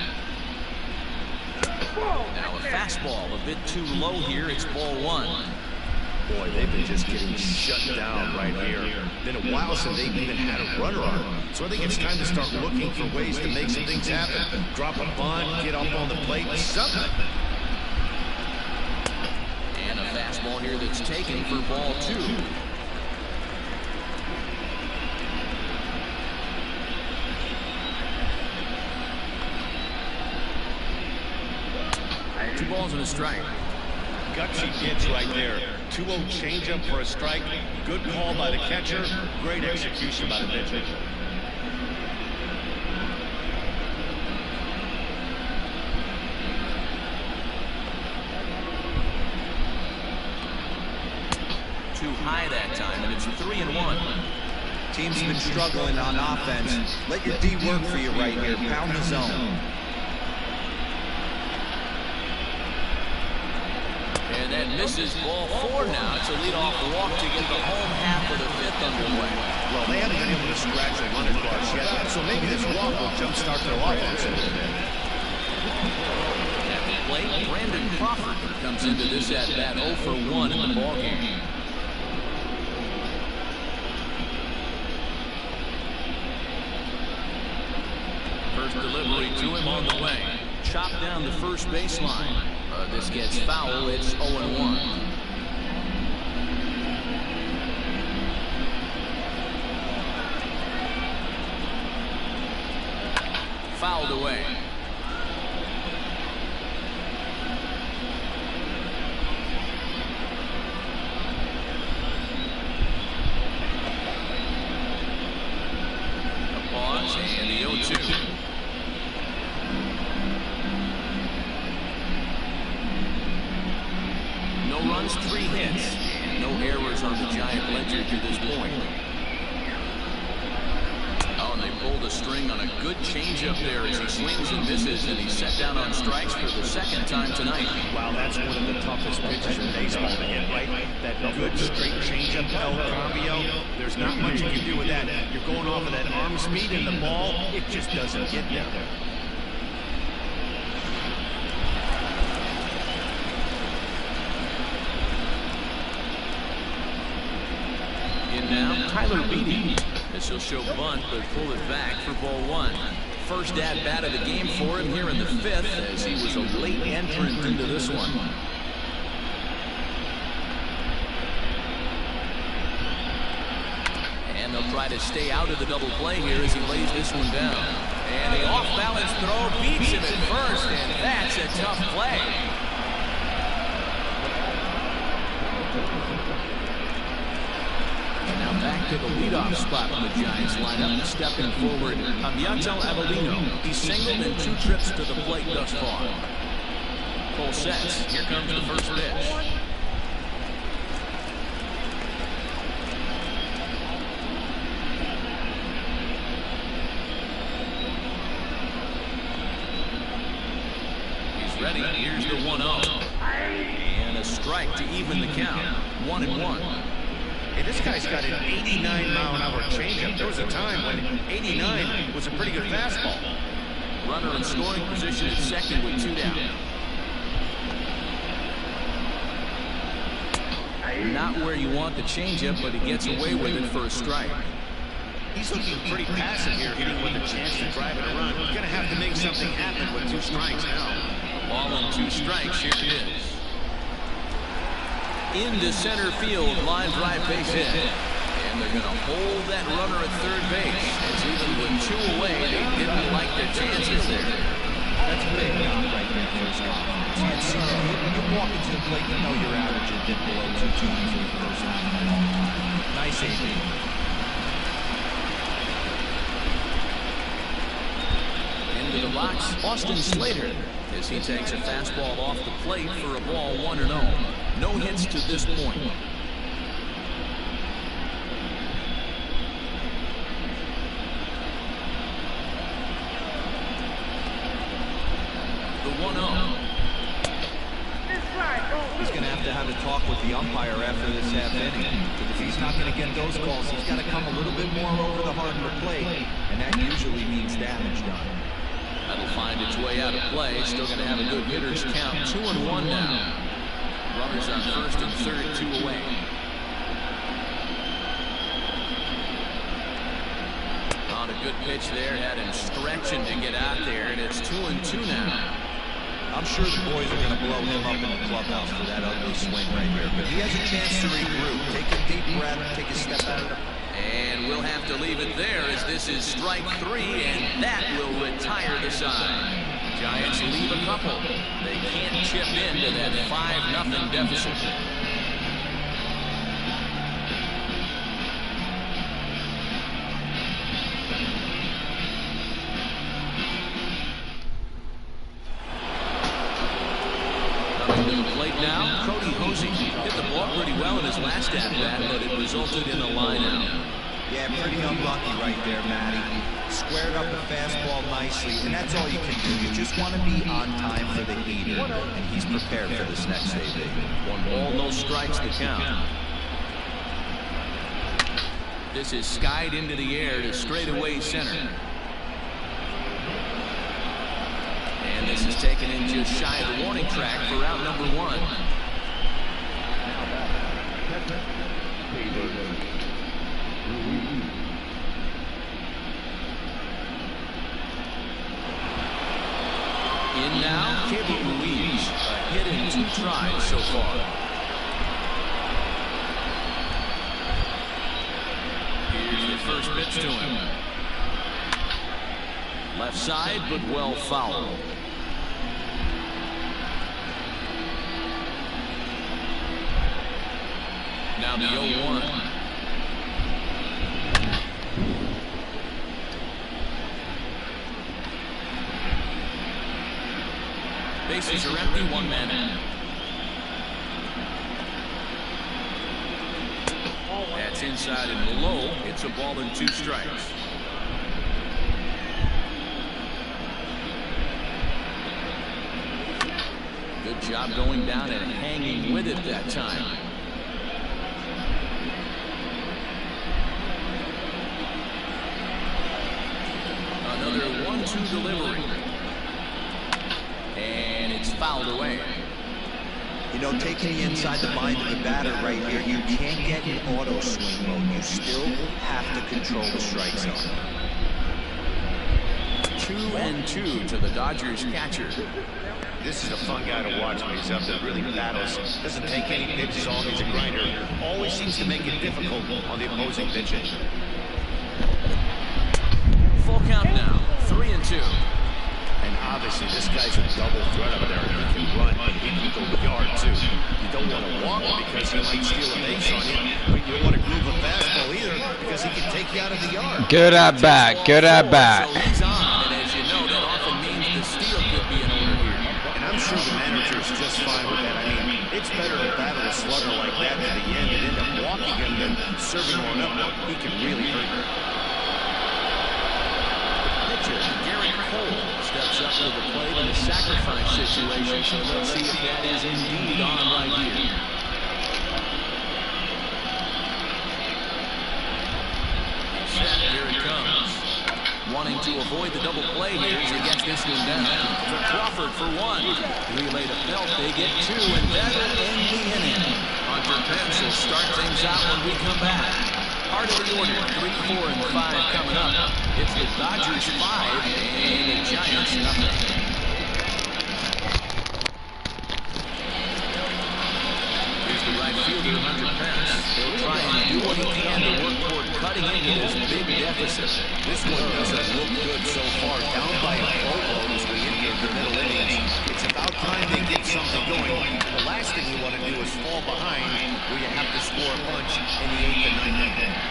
Now a fastball a bit too low here. It's ball one. Boy, they've been just getting shut down right here. Been a while since they've even had a runner on them. So I think it's time to start looking for ways to make some things happen. Drop a bunt, get up on the plate, something. And a fastball here that's taken for ball two. Two balls and a strike. Gutsy pitch right there. 2-0 changeup for a strike. Good call by the catcher. Great execution by the pitcher. Too high that time, and it's 3-1. Team's been struggling on offense. Let your D work for you right here. Pound the zone. And that misses ball four now. It's a leadoff walk to get the home half of the fifth underway. Well, they haven't been able to scratch a run across yet, so maybe this walk will jumpstart their offense a little bit. At the plate, Brandon Crawford comes into this at-bat 0 for 1 in the ballgame. First delivery to him on the way. Chopped down the first baseline. This gets foul. It's 0-1. Fouled away. A pause and the 0-2. No runs, 3 hits, and no errors on the Giant ledger to this point. Oh, and they pulled a string on a good changeup there as he swings and misses, and he's set down on strikes for the second time tonight. Wow, that's one of the toughest pitches in baseball to hit, right? That good straight changeup, El Cambio. There's not much you can do with that. You're going off of that arm speed, and the ball, it just doesn't get there. Now, Tyler Beede. This will show bunt, but pull it back for ball one. First at-bat of the game for him here in the fifth, as he was a late entrant into this one. And they'll try to stay out of the double play here as he lays this one down. And the off-balance throw beats him at first, and that's a tough play. Now back to the leadoff spot in the Giants lineup. Stepping forward, Aviatel Avellino. He's singled in 2 trips to the plate thus far. Full sets. Here comes the first pitch. He's ready. Here's the 1-0. And a strike to even the count. 1-1. Hey, this guy's got an 89-mile-an-hour changeup. There was a time when 89 was a pretty good fastball. Runner in scoring position at second with 2 down. Not where you want the changeup, but he gets away with it for a strike. He's looking pretty passive here, hitting with a chance to drive it around. He's going to have to make something happen with 2 strikes now. Ball and 2 strikes. Here it is. Into center field, line drive base hit. And they're going to hold that runner at third base. As even with 2 away, they didn't like their chances there. That's a big knock right there for his confidence. You see that hit, when you walk into the plate, you know your average will dip below 220 for the first time. Nice AB. Into the box, Austin Slater, as he takes a fastball off the plate for a ball 1-0. No hits to this point. The 1-0. He's going to have a talk with the umpire after this half inning. If he's not going to get those calls, he's got to come a little bit more over the hardwood plate, and that usually means damage done. That'll find its way out of play. Still going to have a good hitter's count. 2-1 now. Runners on first and third, 2 away. On a good pitch there, had him stretching to get out there, and it's 2-2 now. I'm sure the boys are going to blow him up in the clubhouse for that ugly swing right here, but he has a chance to regroup. Take a deep breath, take a step out of the... And we'll have to leave it there, as this is strike 3, and that will retire the side. Giants leave a couple. They can't chip into that 5-0 deficit. Coming to the plate now, Cody Hosey hit the ball pretty well in his last at-bat, but it resulted in a line-out. Yeah, pretty unlucky right there, Matty. Squared up the fastball nicely, and that's all you can do. You just want to be on time for the heater, and he's prepared for this next AB. 1 ball, no strikes to count. This is skied into the air to straightaway center. And this is taken in just shy of the warning track for out number 1. In now, Keibert Ruiz, a hit in 2 tries so far. Here's the first pitch to him. Left side, but well fouled. Now the 0-1. Bases are empty, 1 man in. That's inside and low. It's a ball and 2 strikes. Good job going down and hanging with it that time. Another 1-2 delivery. And it's fouled away. You know, taking the inside the mind of the batter right here, you can't get in auto swing mode. You still have to control the strike zone. 2-2 to the Dodgers catcher. This is a fun guy to watch when he's up there. Really battles. Doesn't take any pitches on. He's a grinder. Always seems to make it difficult on the opposing pitching. Full count now. 3-2. And obviously, this guy's a double threat up there. He can run, but he can go yard, too. You don't want to walk him because he might steal a base on you. But you don't want to groove a fastball either because he can take you out of the yard. Good at bat. Good at bat. So he's on, and as you know, that often means the steal could be in order here. And I'm sure the manager's just fine with that. I mean, it's better to battle a slugger like that to the end and end up walking him than serving one up. He can really hurt you. Pitcher, Garrett Cole, steps up to the plate in a sacrifice situation, so let's see if that is indeed on right here. Set, here it comes. Wanting to avoid the double play here as he gets this one down. To Crawford for 1. Relay to Belt, they get 2, and that'll end the inning. Hunter Pence will start things out when we come back. start of the order. 3, 4, and 5 coming up. It's the Dodgers 5 and the Giants nothing. Right fielder, Hunter Pence. He'll try and do what he can to work toward cutting into this big deficit. This one doesn't look good so far. Down by a boatload as we enter the middle innings. It's about time they get something going. The last thing you want to do is fall behind where you have to score a bunch in the 8th and 9th inning.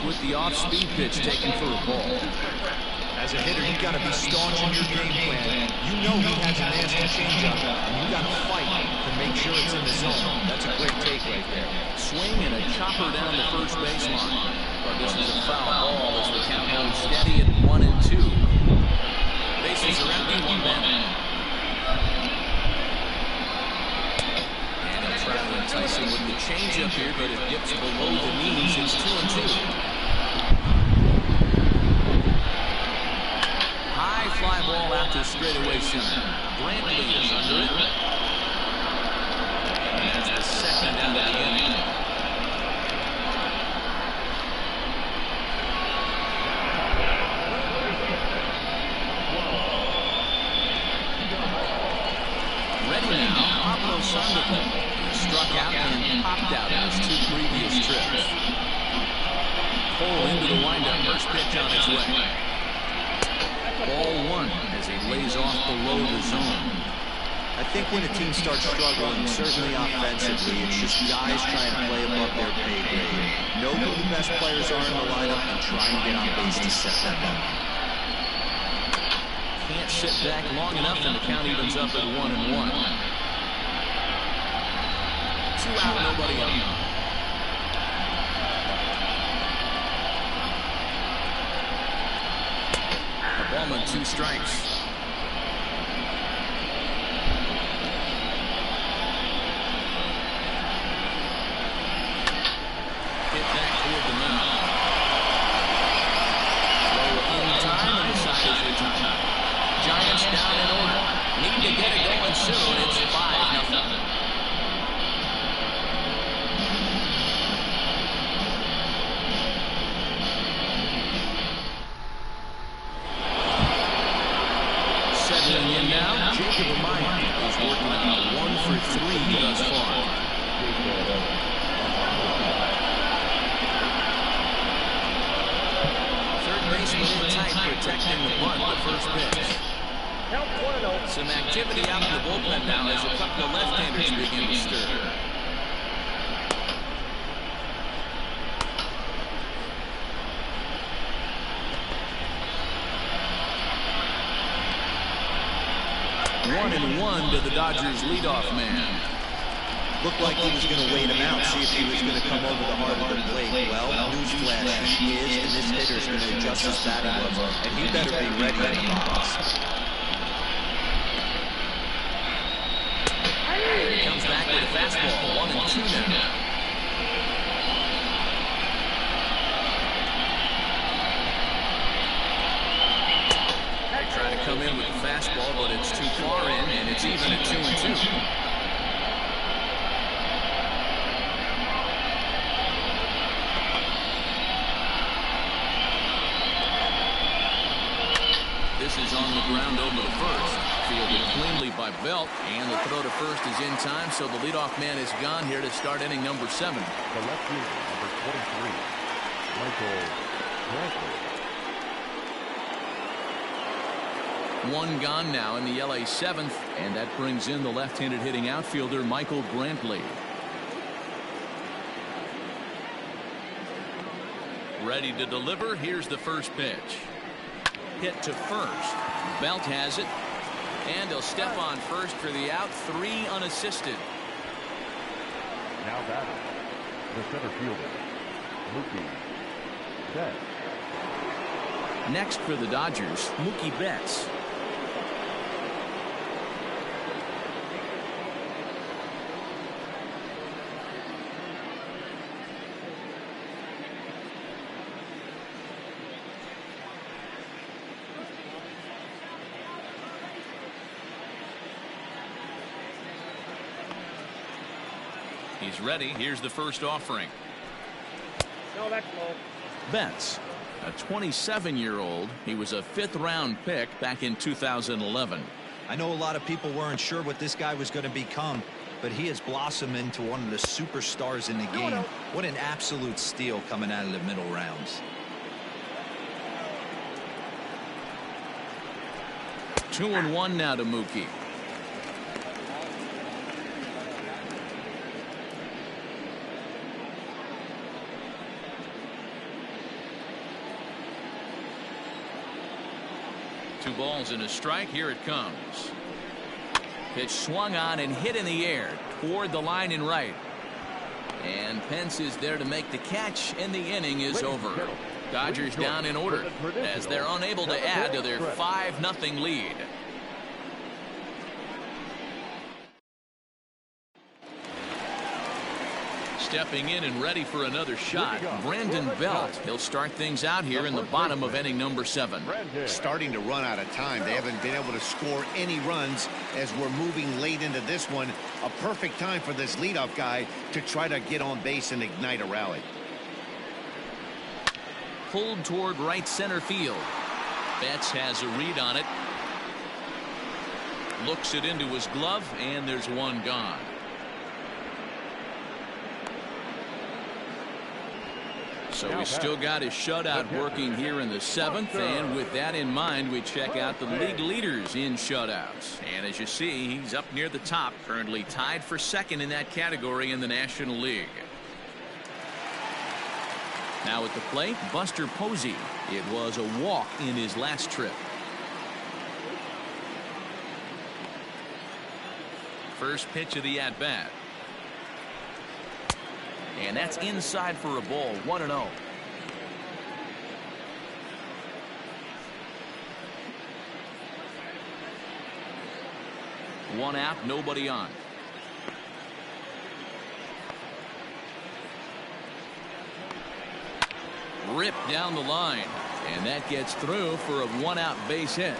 With the off-speed pitch taken for a ball. As a hitter, you've got to be staunch in your game plan. You know he has a nasty changeup, and you got to fight to make sure it's in the zone. That's a great take right there. Swing and a chopper down the first baseline. But this is a foul ball as the count holds steady at 1 and 2. Bases are empty, 1 down. Tyson with the changeup here, but it dips below the knees. It's 2 and 2. High fly ball out to straightaway center. Brantley is under it. And that's the second out of the inning. Ready now, Pablo Sandoval. Struck out and popped out in his 2 previous trips. Cole into the windup. First pitch on its way. Ball 1 as he lays off below the zone. I think when a team starts struggling, certainly offensively, it's just guys trying to play above their pay grade. Know who the best players are in the lineup and try and get on base to set them up. Can't sit back long enough, and the count evens up at 1 and 1. 2 out, nobody up. A ball and 2 strikes. Hit back toward the mound. Throw in time, and the side is retired. Giants down in order. Need to get it going soon. It's 5-0. Settling in now, Jacob Amaya is working on a 1 for 3 thus far. Third baseman in tight, protecting the bunt, the first pitch. Some activity out in the bullpen now as a couple of left-handers begin to stir. One and 1 to the Dodgers leadoff man. Looked like he was going to wait him out, see if he was going to come over the heart of the plate. Well, newsflash, he is, and this hitter's going to adjust his batting level, and he better be ready in the box. He comes back with a fastball, 1-2 now. Trying to come in with the fastball, but it's too far in, and it's even at 2-2. This is on the ground over the first. Fielded cleanly by Belt, and the throw to first is in time, so the leadoff man is gone here to start inning number 7. The left fielder, number 23, Michael Brantley. One gone now in the LA 7th, and that brings in the left-handed hitting outfielder Michael Brantley. Ready to deliver. Here's the first pitch. Hit to first. Belt has it, and he'll step on first for the out. 3 unassisted. Now batting, the center fielder, Mookie Betts. Next for the Dodgers, Mookie Betts. He's ready. Here's the first offering. No, that's low. Betts, a 27-year-old. He was a 5th-round pick back in 2011. I know a lot of people weren't sure what this guy was going to become, but he has blossomed into one of the superstars in the game. What an absolute steal coming out of the middle rounds. 2-1 now to Mookie. Two balls and a strike. Here it comes. Pitch swung on and hit in the air toward the line in right. And Pence is there to make the catch, and the inning is over. Dodgers down in order as they're unable to add to their 5-0 lead. Stepping in and ready for another shot, Brandon Belt. He'll start things out here in the bottom of inning number 7. Starting to run out of time. They haven't been able to score any runs as we're moving late into this one. A perfect time for this leadoff guy to try to get on base and ignite a rally. Pulled toward right center field. Betts has a read on it. Looks it into his glove, and there's one gone. So he's still got his shutout working here in the 7th, and with that in mind, we check out the league leaders in shutouts. And as you see, he's up near the top, currently tied for 2nd in that category in the National League. Now at the plate, Buster Posey. It was a walk in his last trip. First pitch of the at-bat. And that's inside for a ball. 1-0. One out, nobody on. Ripped down the line, and that gets through for a 1-out base hit.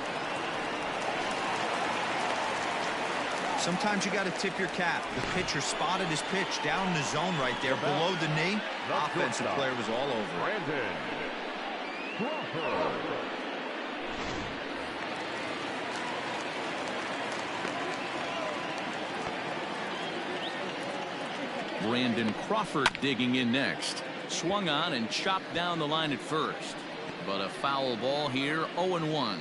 Sometimes you got to tip your cap. The pitcher spotted his pitch down in the zone right there below the knee. Offensive player was all over it. Brandon Crawford. Brandon Crawford digging in next. Swung on and chopped down the line at first. But a foul ball here, 0-1.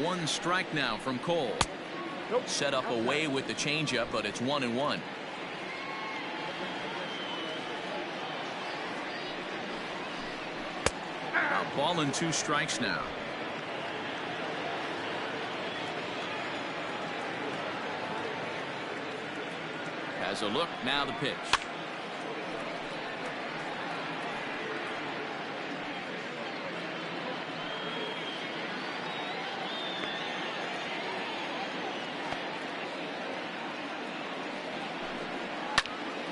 One strike now from Cole. Set up away with the changeup, but it's 1-1. Ball and 2 strikes now. Has a look. Now the pitch.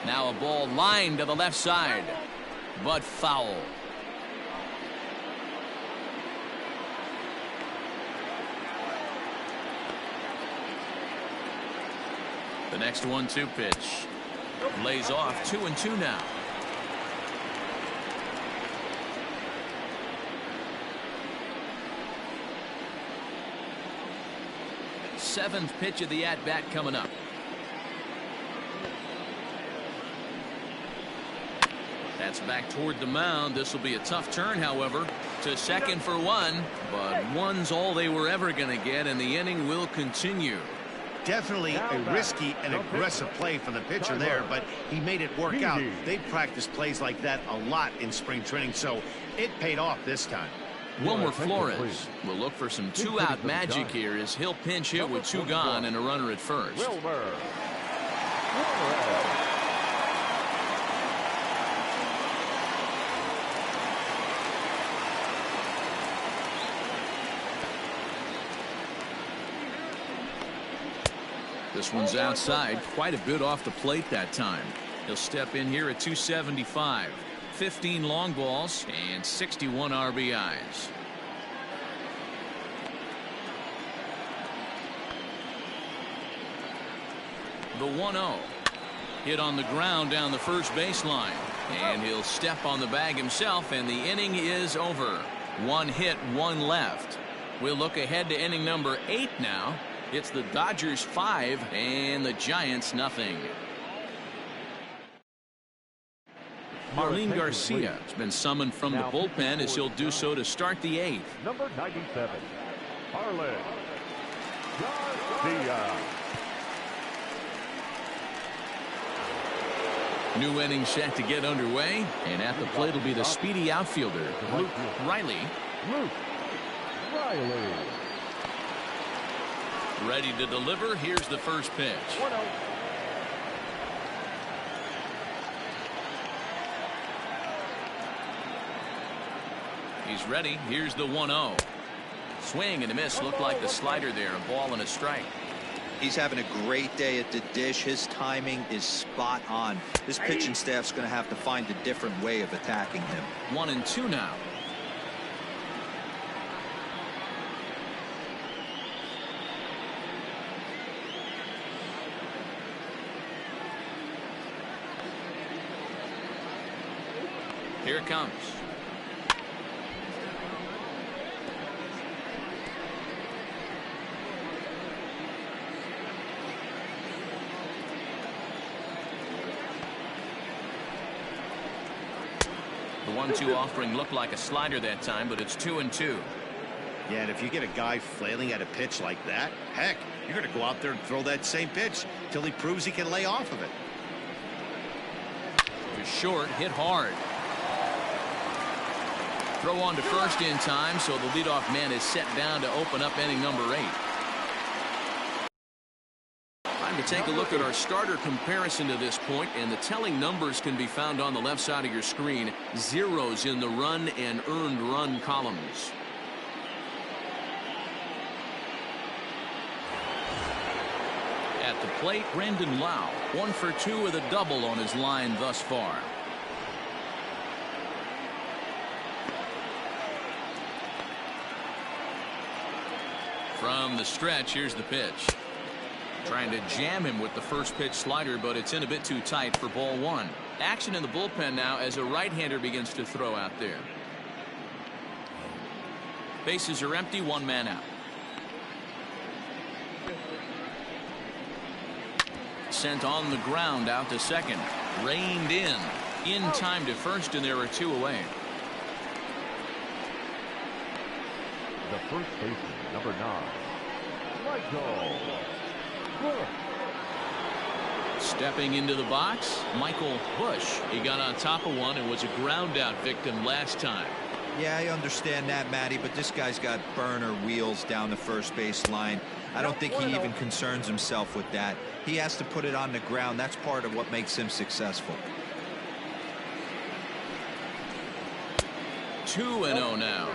Now a ball lined to the left side, but foul. The next 1-2 pitch lays off. 2-2 now. Seventh pitch of the at-bat coming up. That's back toward the mound. This will be a tough turn, however, to second for 1, but 1's all they were ever going to get, and the inning will continue. Definitely a risky and aggressive play from the pitcher there, but he made it work out. They practiced plays like that a lot in spring training, so it paid off this time. Wilmer Flores will look for some 2-out magic here as he'll pinch hit with 2 gone and a runner at first. This one's outside, quite a bit off the plate that time. He'll step in here at 275. 15 long balls and 61 RBIs. The 1-0. Hit on the ground down the first baseline. And he'll step on the bag himself, and the inning is over. 1 hit, 1 left. We'll look ahead to inning number 8 now. It's the Dodgers 5 and the Giants nothing. Marlene Garcia has been summoned from the bullpen as he'll do so to start the 8th. Number 97, Marlene Garcia. New inning set to get underway, and at the plate will be the speedy outfielder, Luke Riley. Ready to deliver. Here's the first pitch. He's ready. Here's the 1-0. Swing and a miss. Looked like the slider there. A ball and a strike. He's having a great day at the dish. His timing is spot on. His pitching staff's going to have to find a different way of attacking him. 1-2 now. Here it comes. The 1-2 offering looked like a slider that time, but it's 2-2. Yeah, and if you get a guy flailing at a pitch like that, heck, you're going to go out there and throw that same pitch till he proves he can lay off of it. To short, hit hard. Throw on to first in time, so the leadoff man is set down to open up inning number 8. Time to take a look at our starter comparison to this point, and the telling numbers can be found on the left side of your screen. Zeros in the run and earned run columns. At the plate, Brandon Lau, 1 for 2 with a double on his line thus far. From the stretch, here's the pitch. Trying to jam him with the first pitch slider, but it's in a bit too tight for ball 1. Action in the bullpen now as a right-hander begins to throw out there. Bases are empty, 1 man out. Sent on the ground out to second. Reined in time to first, and there are 2 away. The first baseman, number 9, Michael Busch. Stepping into the box, Michael Busch. He got on top of one and was a ground out victim last time. Yeah, I understand that, Matty, but this guy's got burner wheels down the first base line. I don't think he even concerns himself with that. He has to put it on the ground. That's part of what makes him successful. 2-0 now.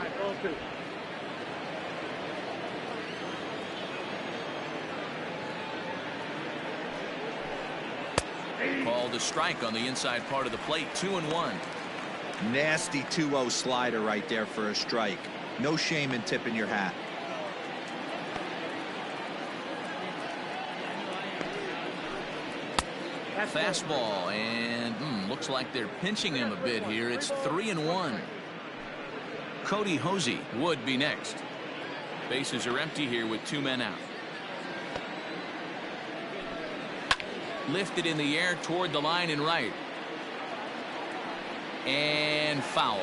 Called a strike on the inside part of the plate. 2-1. Nasty 2-0 slider right there for a strike. No shame in tipping your hat. Fastball, and looks like they're pinching him a bit here. It's 3-1. Cody Hosey would be next. Bases are empty here with 2 men out. Lifted in the air toward the line and right. And foul.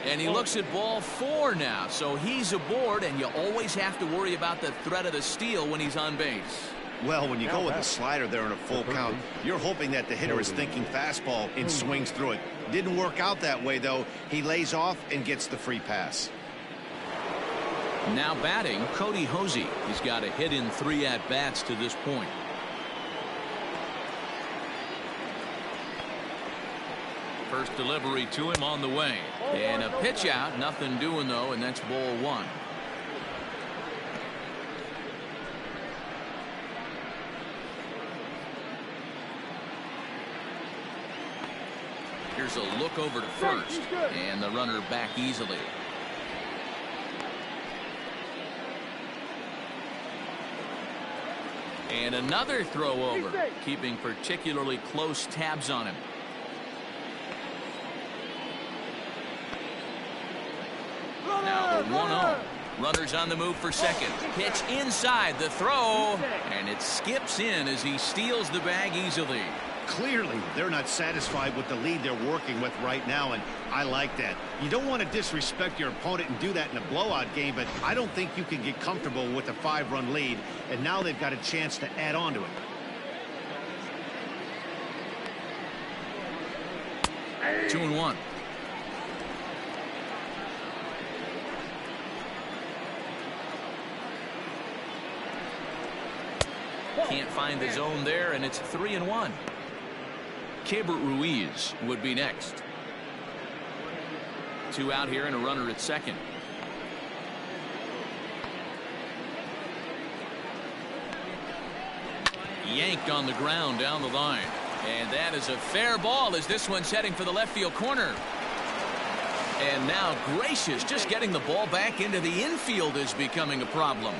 And he looks at ball 4 now, so he's aboard, and you always have to worry about the threat of the steal when he's on base. Well, when you go with a slider there in a full count, you're hoping that the hitter is thinking fastball and swings through it. Didn't work out that way, though. He lays off and gets the free pass. Now batting, Cody Hosey. He's got a hit in 3 at-bats to this point. First delivery to him on the way. And a pitch out. Nothing doing, though, and that's ball 1. Here's a look over to first. And the runner back easily. And another throw over, keeping particularly close tabs on him. Now the 1-0. Runners on the move for second. Pitch inside the throw, and it skips in as he steals the bag easily. Clearly, they're not satisfied with the lead they're working with right now, and I like that. You don't want to disrespect your opponent and do that in a blowout game, but I don't think you can get comfortable with a 5-run lead, and now they've got a chance to add on to it. Two and 1. Can't find the zone there, and it's 3-1. Keibert Ruiz would be next. 2 out here and a runner at second. Yanked on the ground down the line. And that is a fair ball as this one's heading for the left field corner. And now Gracious just getting the ball back into the infield is becoming a problem.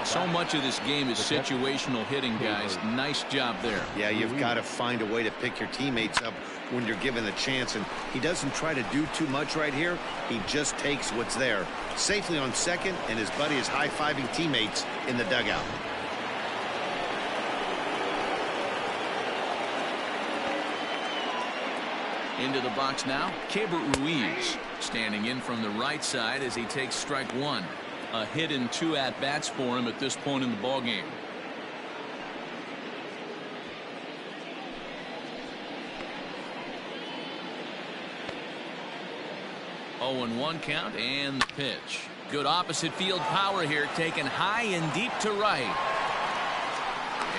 So much of this game is situational hitting, guys. Nice job there. Yeah, you've got to find a way to pick your teammates up when you're given the chance, and he doesn't try to do too much right here. He just takes what's there. Safely on second, and his buddy is high-fiving teammates in the dugout. Into the box now, Keibert Ruiz standing in from the right side as he takes strike 1. A hit in 2 at-bats for him at this point in the ballgame. Oh, 0-1 count and the pitch. Good opposite field power here, taken high and deep to right.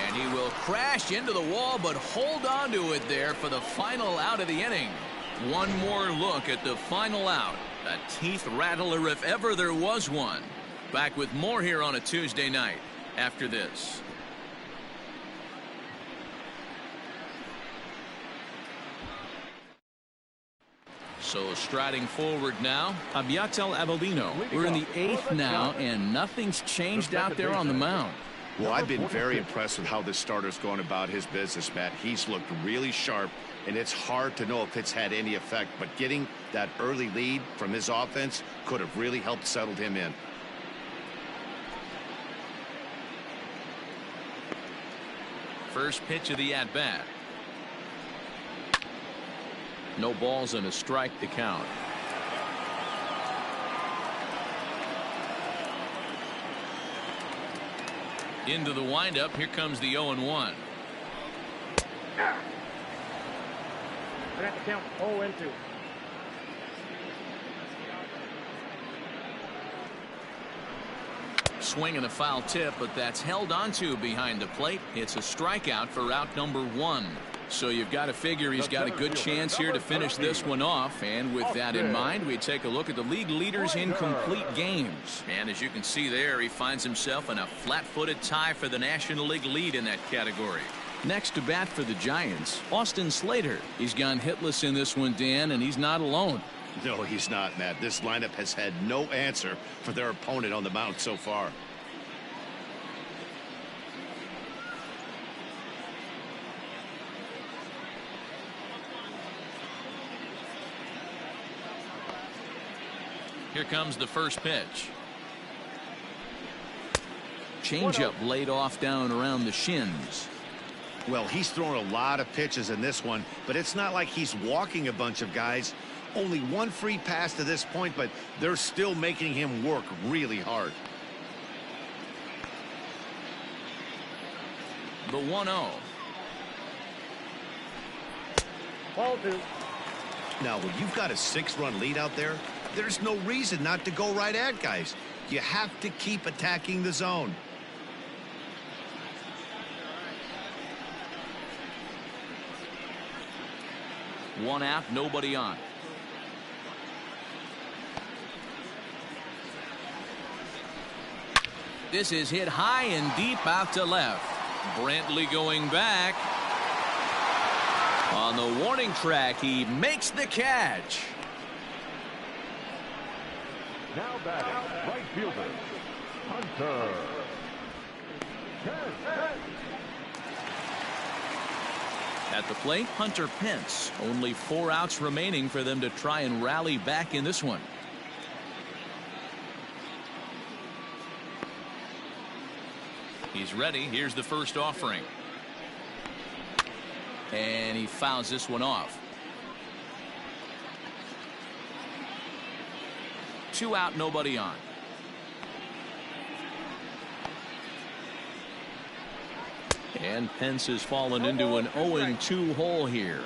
And he will crash into the wall, but hold on to it there for the final out of the inning. One more look at the final out. A teeth rattler if ever there was one. Back with more here on a Tuesday night after this. So striding forward now, Abiatel Avellino. We're in the 8th now, and nothing's changed out there on the mound. Well, I've been very impressed with how this starter's going about his business, Matt. He's looked really sharp, and it's hard to know if it's had any effect, but getting that early lead from his offense could have really helped settle him in. First pitch of the at-bat. No balls and a strike to count. Into the windup. Here comes the 0-1. I got to count 0-2. Swing and a foul tip, but that's held onto behind the plate. It's a strikeout for out number 1. So you've got to figure he's got a good chance here to finish this one off. And with that in mind, we take a look at the league leaders in complete games. And as you can see there, he finds himself in a flat-footed tie for the National League lead in that category. Next to bat for the Giants, Austin Slater. He's gone hitless in this one, Dan, and he's not alone. No, he's not, Matt. This lineup has had no answer for their opponent on the mound so far. Here comes the first pitch. Changeup laid off down around the shins. Well, he's thrown a lot of pitches in this one, but it's not like he's walking a bunch of guys. Only one free pass to this point, but they're still making him work really hard. The 1-0. Ball 2. Now, when you've got a 6-run lead out there, there's no reason not to go right at guys. You have to keep attacking the zone. One out, nobody on. This is hit high and deep out to left. Brantley going back. On the warning track, he makes the catch. Now batting, right fielder, Hunter. At the plate, Hunter Pence. Only 4 outs remaining for them to try and rally back in this one. He's ready. Here's the first offering. And he fouls this one off. 2 out, nobody on. And Pence has fallen into an 0-2 hole here.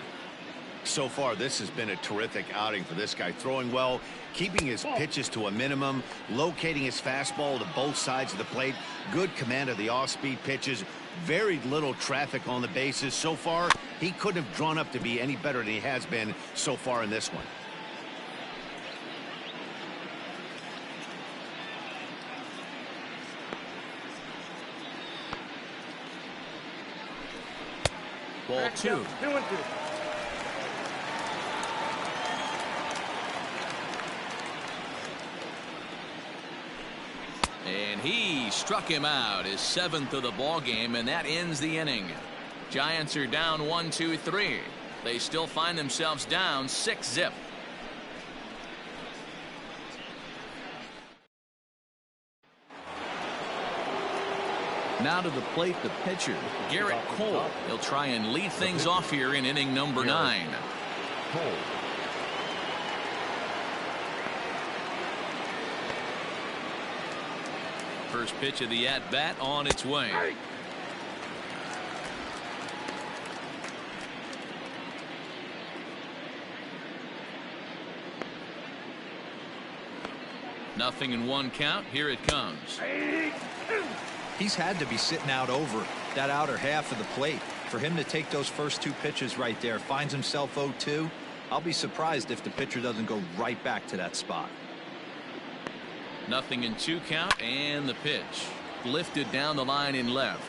So far, this has been a terrific outing for this guy. Throwing well, keeping his pitches to a minimum, locating his fastball to both sides of the plate. Good command of the off-speed pitches. Very little traffic on the bases. So far, he couldn't have drawn up to be any better than he has been so far in this one. Ball 2. 2-2. And he struck him out, his 7th of the ball game, and that ends the inning. Giants are down 1-2-3. They still find themselves down 6-0. Now to the plate, the pitcher, Garrett Cole. He'll try and lead things off here in inning number 9. Cole. First pitch of the at-bat on its way. Nothing in 1 count. Here it comes. He's had to be sitting out over that outer half of the plate. For him to take those first 2 pitches right there, finds himself 0-2. I'll be surprised if the pitcher doesn't go right back to that spot. Nothing in 2 count, and the pitch lifted down the line in left.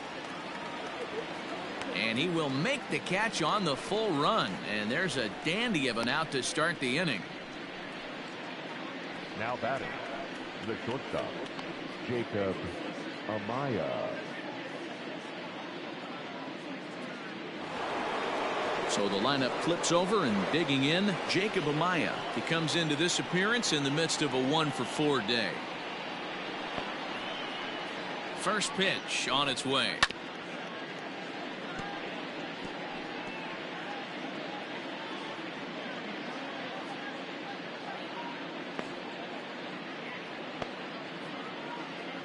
And he will make the catch on the full run, and there's a dandy of an out to start the inning. Now batting, the shortstop, Jacob Amaya. So the lineup flips over, and digging in, Jacob Amaya. He comes into this appearance in the midst of a 1-for-4 day. First pitch on its way.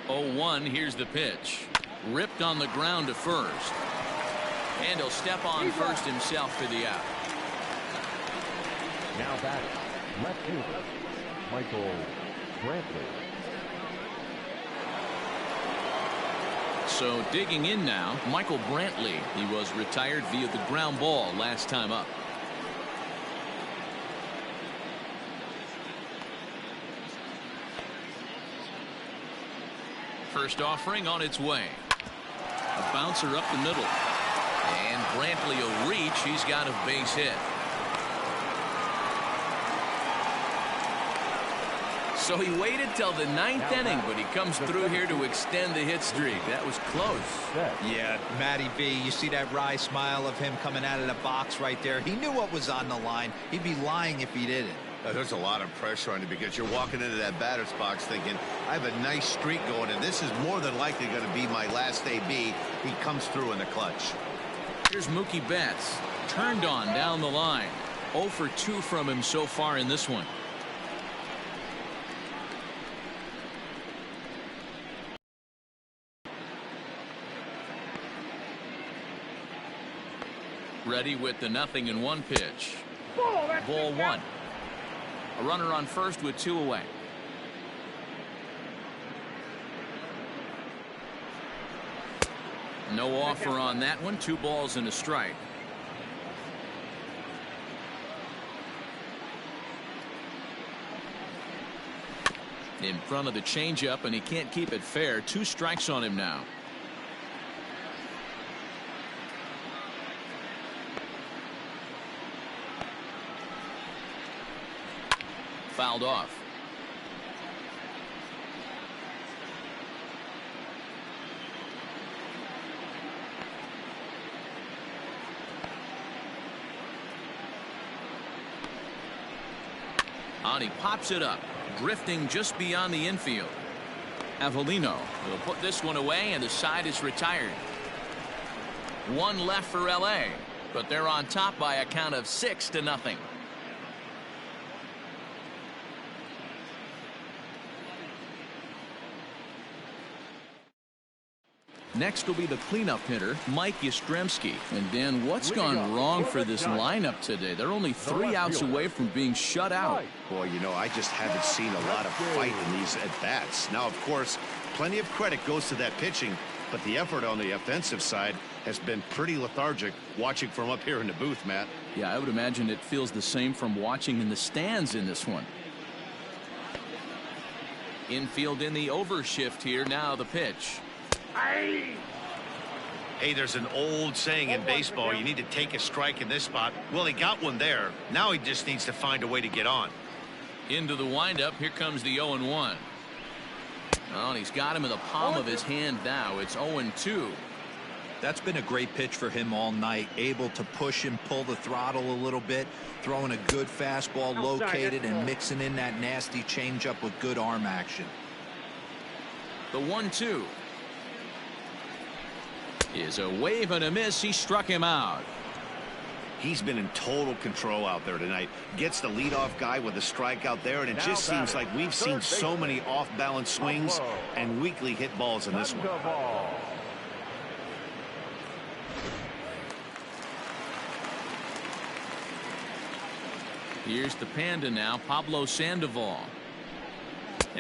Oh, 1. Here's the pitch. Ripped on the ground to first. And he'll step on first himself for the out. Now back, left fielder, Michael Brantley. So digging in now, Michael Brantley. He was retired via the ground ball last time up. First offering on its way. A bouncer up the middle. And Brantley will reach. He's got a base hit. So he waited till the ninth inning, but he comes through here to extend the hit streak. That was close. Yeah, Matty B, you see that wry smile of him coming out of the box right there. He knew what was on the line. He'd be lying if he didn't. There's a lot of pressure on you because you're walking into that batter's box thinking, I have a nice streak going, and this is more than likely going to be my last AB. He comes through in the clutch. Here's Mookie Betts. Turned on down the line. 0 for 2 from him so far in this one. Ready with the 0-1 pitch. Ball 1. A runner on first with 2 away. No offer on that one. 2 balls and a strike. In front of the changeup, and he can't keep it fair. 2 strikes on him now. Fouled off. And he pops it up, drifting just beyond the infield. Avellino will put this one away, and the side is retired. 1 left for LA, but they're on top by a count of 6-0. Next will be the cleanup hitter, Mike Yastrzemski. And Dan, what's gone wrong for this lineup today? They're only 3 outs away from being shut out. Boy, you know, I just haven't seen a lot of fight in these at-bats. Now, of course, plenty of credit goes to that pitching, but the effort on the offensive side has been pretty lethargic watching from up here in the booth, Matt. Yeah, I would imagine it feels the same from watching in the stands in this one. Infield in the overshift here. Now the pitch. Hey, there's an old saying in baseball, you need to take a strike in this spot. Well, he got one there. Now he just needs to find a way to get on. Into the windup. Here comes the 0-1. Oh, and he's got him in the palm of his hand now. It's 0-2. That's been a great pitch for him all night. Able to push and pull the throttle a little bit. Throwing a good fastball located and mixing in that nasty changeup with good arm action. The 1-2. Is a wave and a miss. He struck him out. He's been in total control out there tonight. Gets the leadoff guy with a strikeout there, and it just seems like we've seen so many off-balance swings and weakly hit balls in this one. Here's the Panda now, Pablo Sandoval.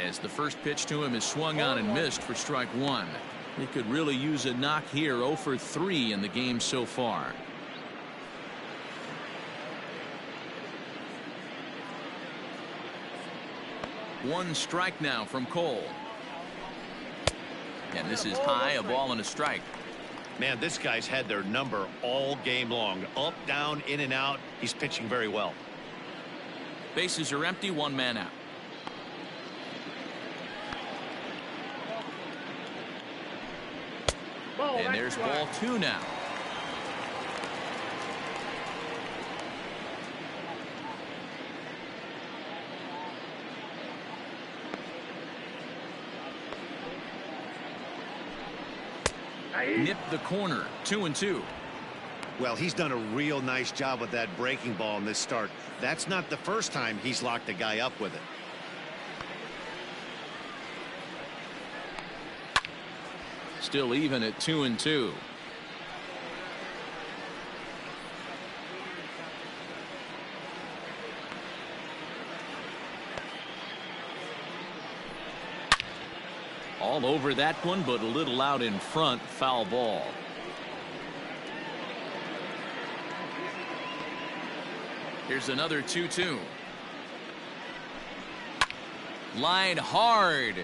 As the first pitch to him is swung on and missed for strike 1. He could really use a knock here. 0 for 3 in the game so far. One strike now from Cole. And this is high, a ball and a strike. Man, this guy's had their number all game long. Up, down, in and out. He's pitching very well. Bases are empty, 1 man out. And there's ball 2 now. Nipped the corner. 2-2. Well, he's done a real nice job with that breaking ball in this start. That's not the first time he's locked a guy up with it. Still even at 2-2. All over that one, but a little out in front. Foul ball. Here's another 2-2. Line hard,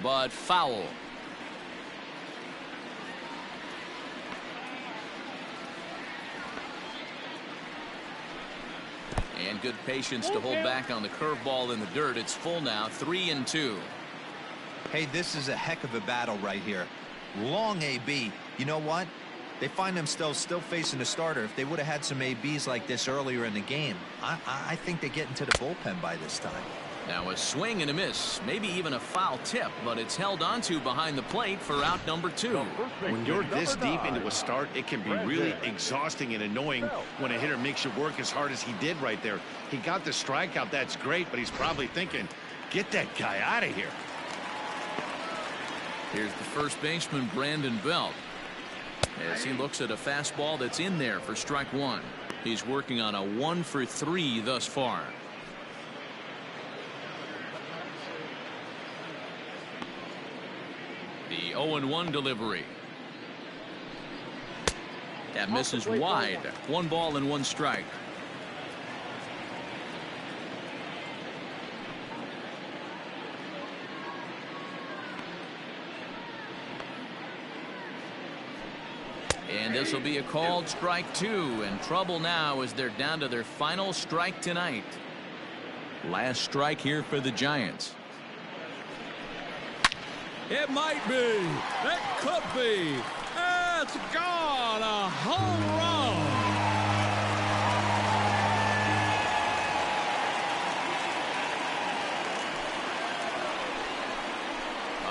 but foul. And good patience to hold back on the curveball in the dirt. It's full now, 3-2. Hey, this is a heck of a battle right here. Long AB. You know what? They find themselves still facing a starter. If they would have had some ABs like this earlier in the game, I think they get into the bullpen by this time. Now a swing and a miss, maybe even a foul tip, but it's held onto behind the plate for out number 2. When you're this deep into a start, it can be really exhausting and annoying when a hitter makes you work as hard as he did right there. He got the strikeout, that's great, but he's probably thinking, get that guy out of here. Here's the first baseman, Brandon Belt, as he looks at a fastball that's in there for strike 1. He's working on a 1-for-3 thus far. The 0-1 delivery. That misses wide. 1 ball and 1 strike. And this will be a called strike 2, and trouble now as they're down to their final strike tonight. Last strike here for the Giants. It might be. It could be. It's gone. A home run.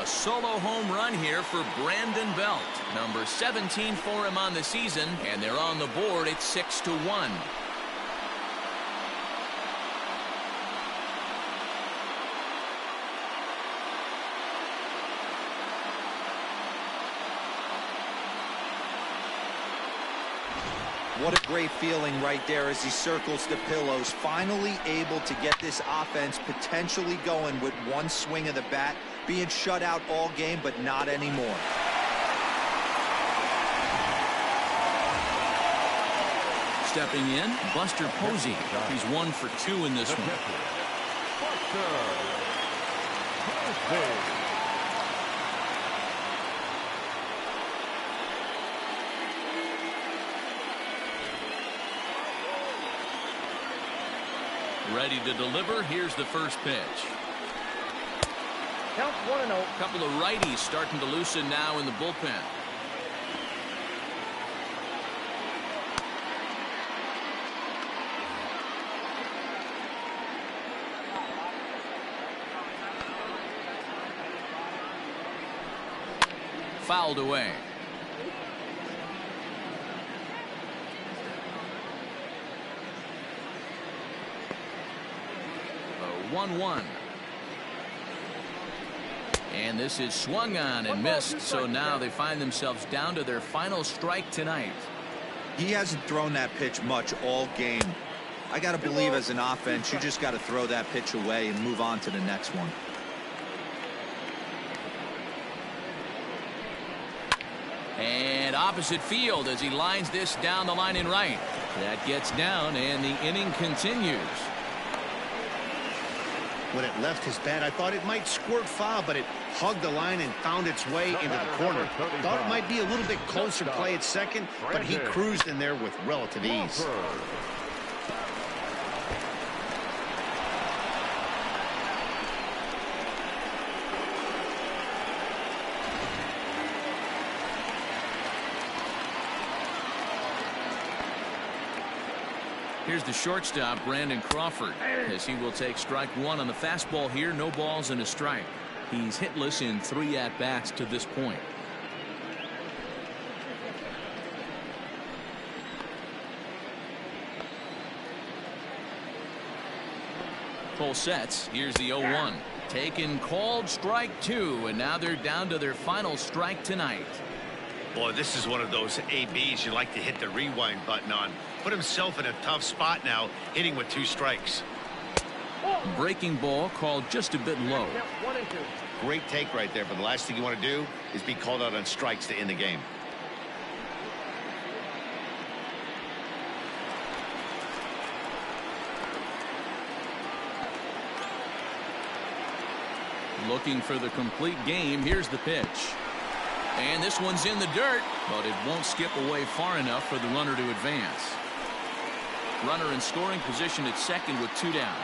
A solo home run here for Brandon Belt. Number 17 for him on the season, and they're on the board at 6-1. What a great feeling right there as he circles the pillows, finally able to get this offense potentially going with one swing of the bat, being shut out all game, but not anymore. Stepping in, Buster Posey. He's 1 for 2 in this one. Ready to deliver. Here's the first pitch. Count 1-0. Couple of righties starting to loosen now in the bullpen. Fouled away. A 1-1. And this is swung on and missed, so now they find themselves down to their final strike tonight. He hasn't thrown that pitch much all game. I got to believe as an offense, you just got to throw that pitch away and move on to the next one. And opposite field as he lines this down the line in right. That gets down and the inning continues. When it left his bat, I thought it might squirt foul, but it hugged the line and found its way into the corner. Thought it might be a little bit closer play at second, but he cruised in there with relative ease. Here's the shortstop, Brandon Crawford, as he will take strike 1 on the fastball here. No balls and a strike. He's hitless in 3 at-bats to this point. Full sets. Here's the 0-1. Taken called strike 2, and now they're down to their final strike tonight. Boy, this is one of those ABs you like to hit the rewind button on. Put himself in a tough spot now, hitting with 2 strikes. Breaking ball called just a bit low. Great take right there, but the last thing you want to do is be called out on strikes to end the game. Looking for the complete game. Here's the pitch. And this one's in the dirt, but it won't skip away far enough for the runner to advance. Runner in scoring position at second with 2 down.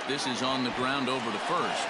This is on the ground over to first.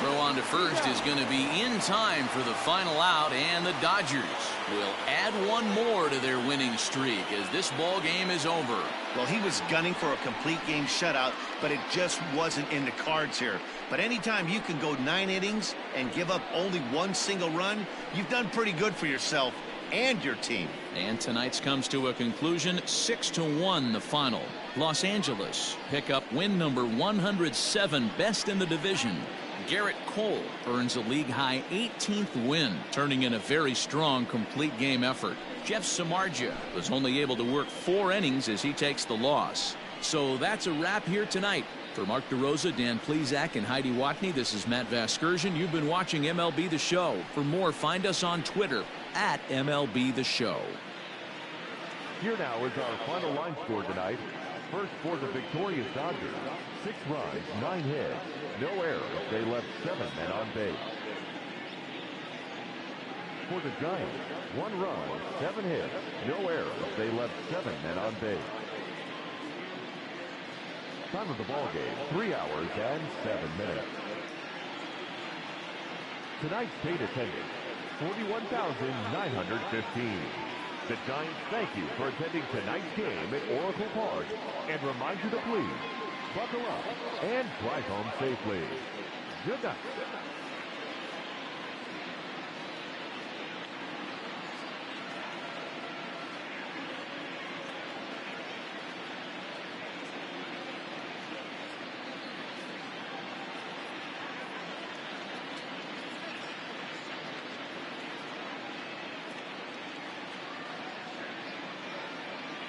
Throw on to first is going to be in time for the final out, and the Dodgers will add 1 more to their winning streak as this ball game is over. Well, he was gunning for a complete game shutout, but it just wasn't in the cards here. But anytime you can go 9 innings and give up only 1 single run, you've done pretty good for yourself and your team. And tonight's comes to a conclusion, 6-1 the final. Los Angeles pick up win number 107, best in the division. Garrett Cole earns a league-high 18th win, turning in a very strong complete game effort. Jeff Samardzija was only able to work 4 innings as he takes the loss. So that's a wrap here tonight. For Mark DeRosa, Dan Plesac, and Heidi Watney, this is Matt Vasgersian. You've been watching MLB The Show. For more, find us on Twitter at MLB The Show. Here now is our final line score tonight. First for the victorious Dodgers, 6 runs, 9 hits, no errors. They left 7 men on base. For the Giants, 1 run, 7 hits, no errors. They left 7 men on base. Time of the ball game, 3 hours and 7 minutes. Tonight's paid attendance, 41,915. The Giants thank you for attending tonight's game at Oracle Park and remind you to please buckle up and drive home safely. Good night.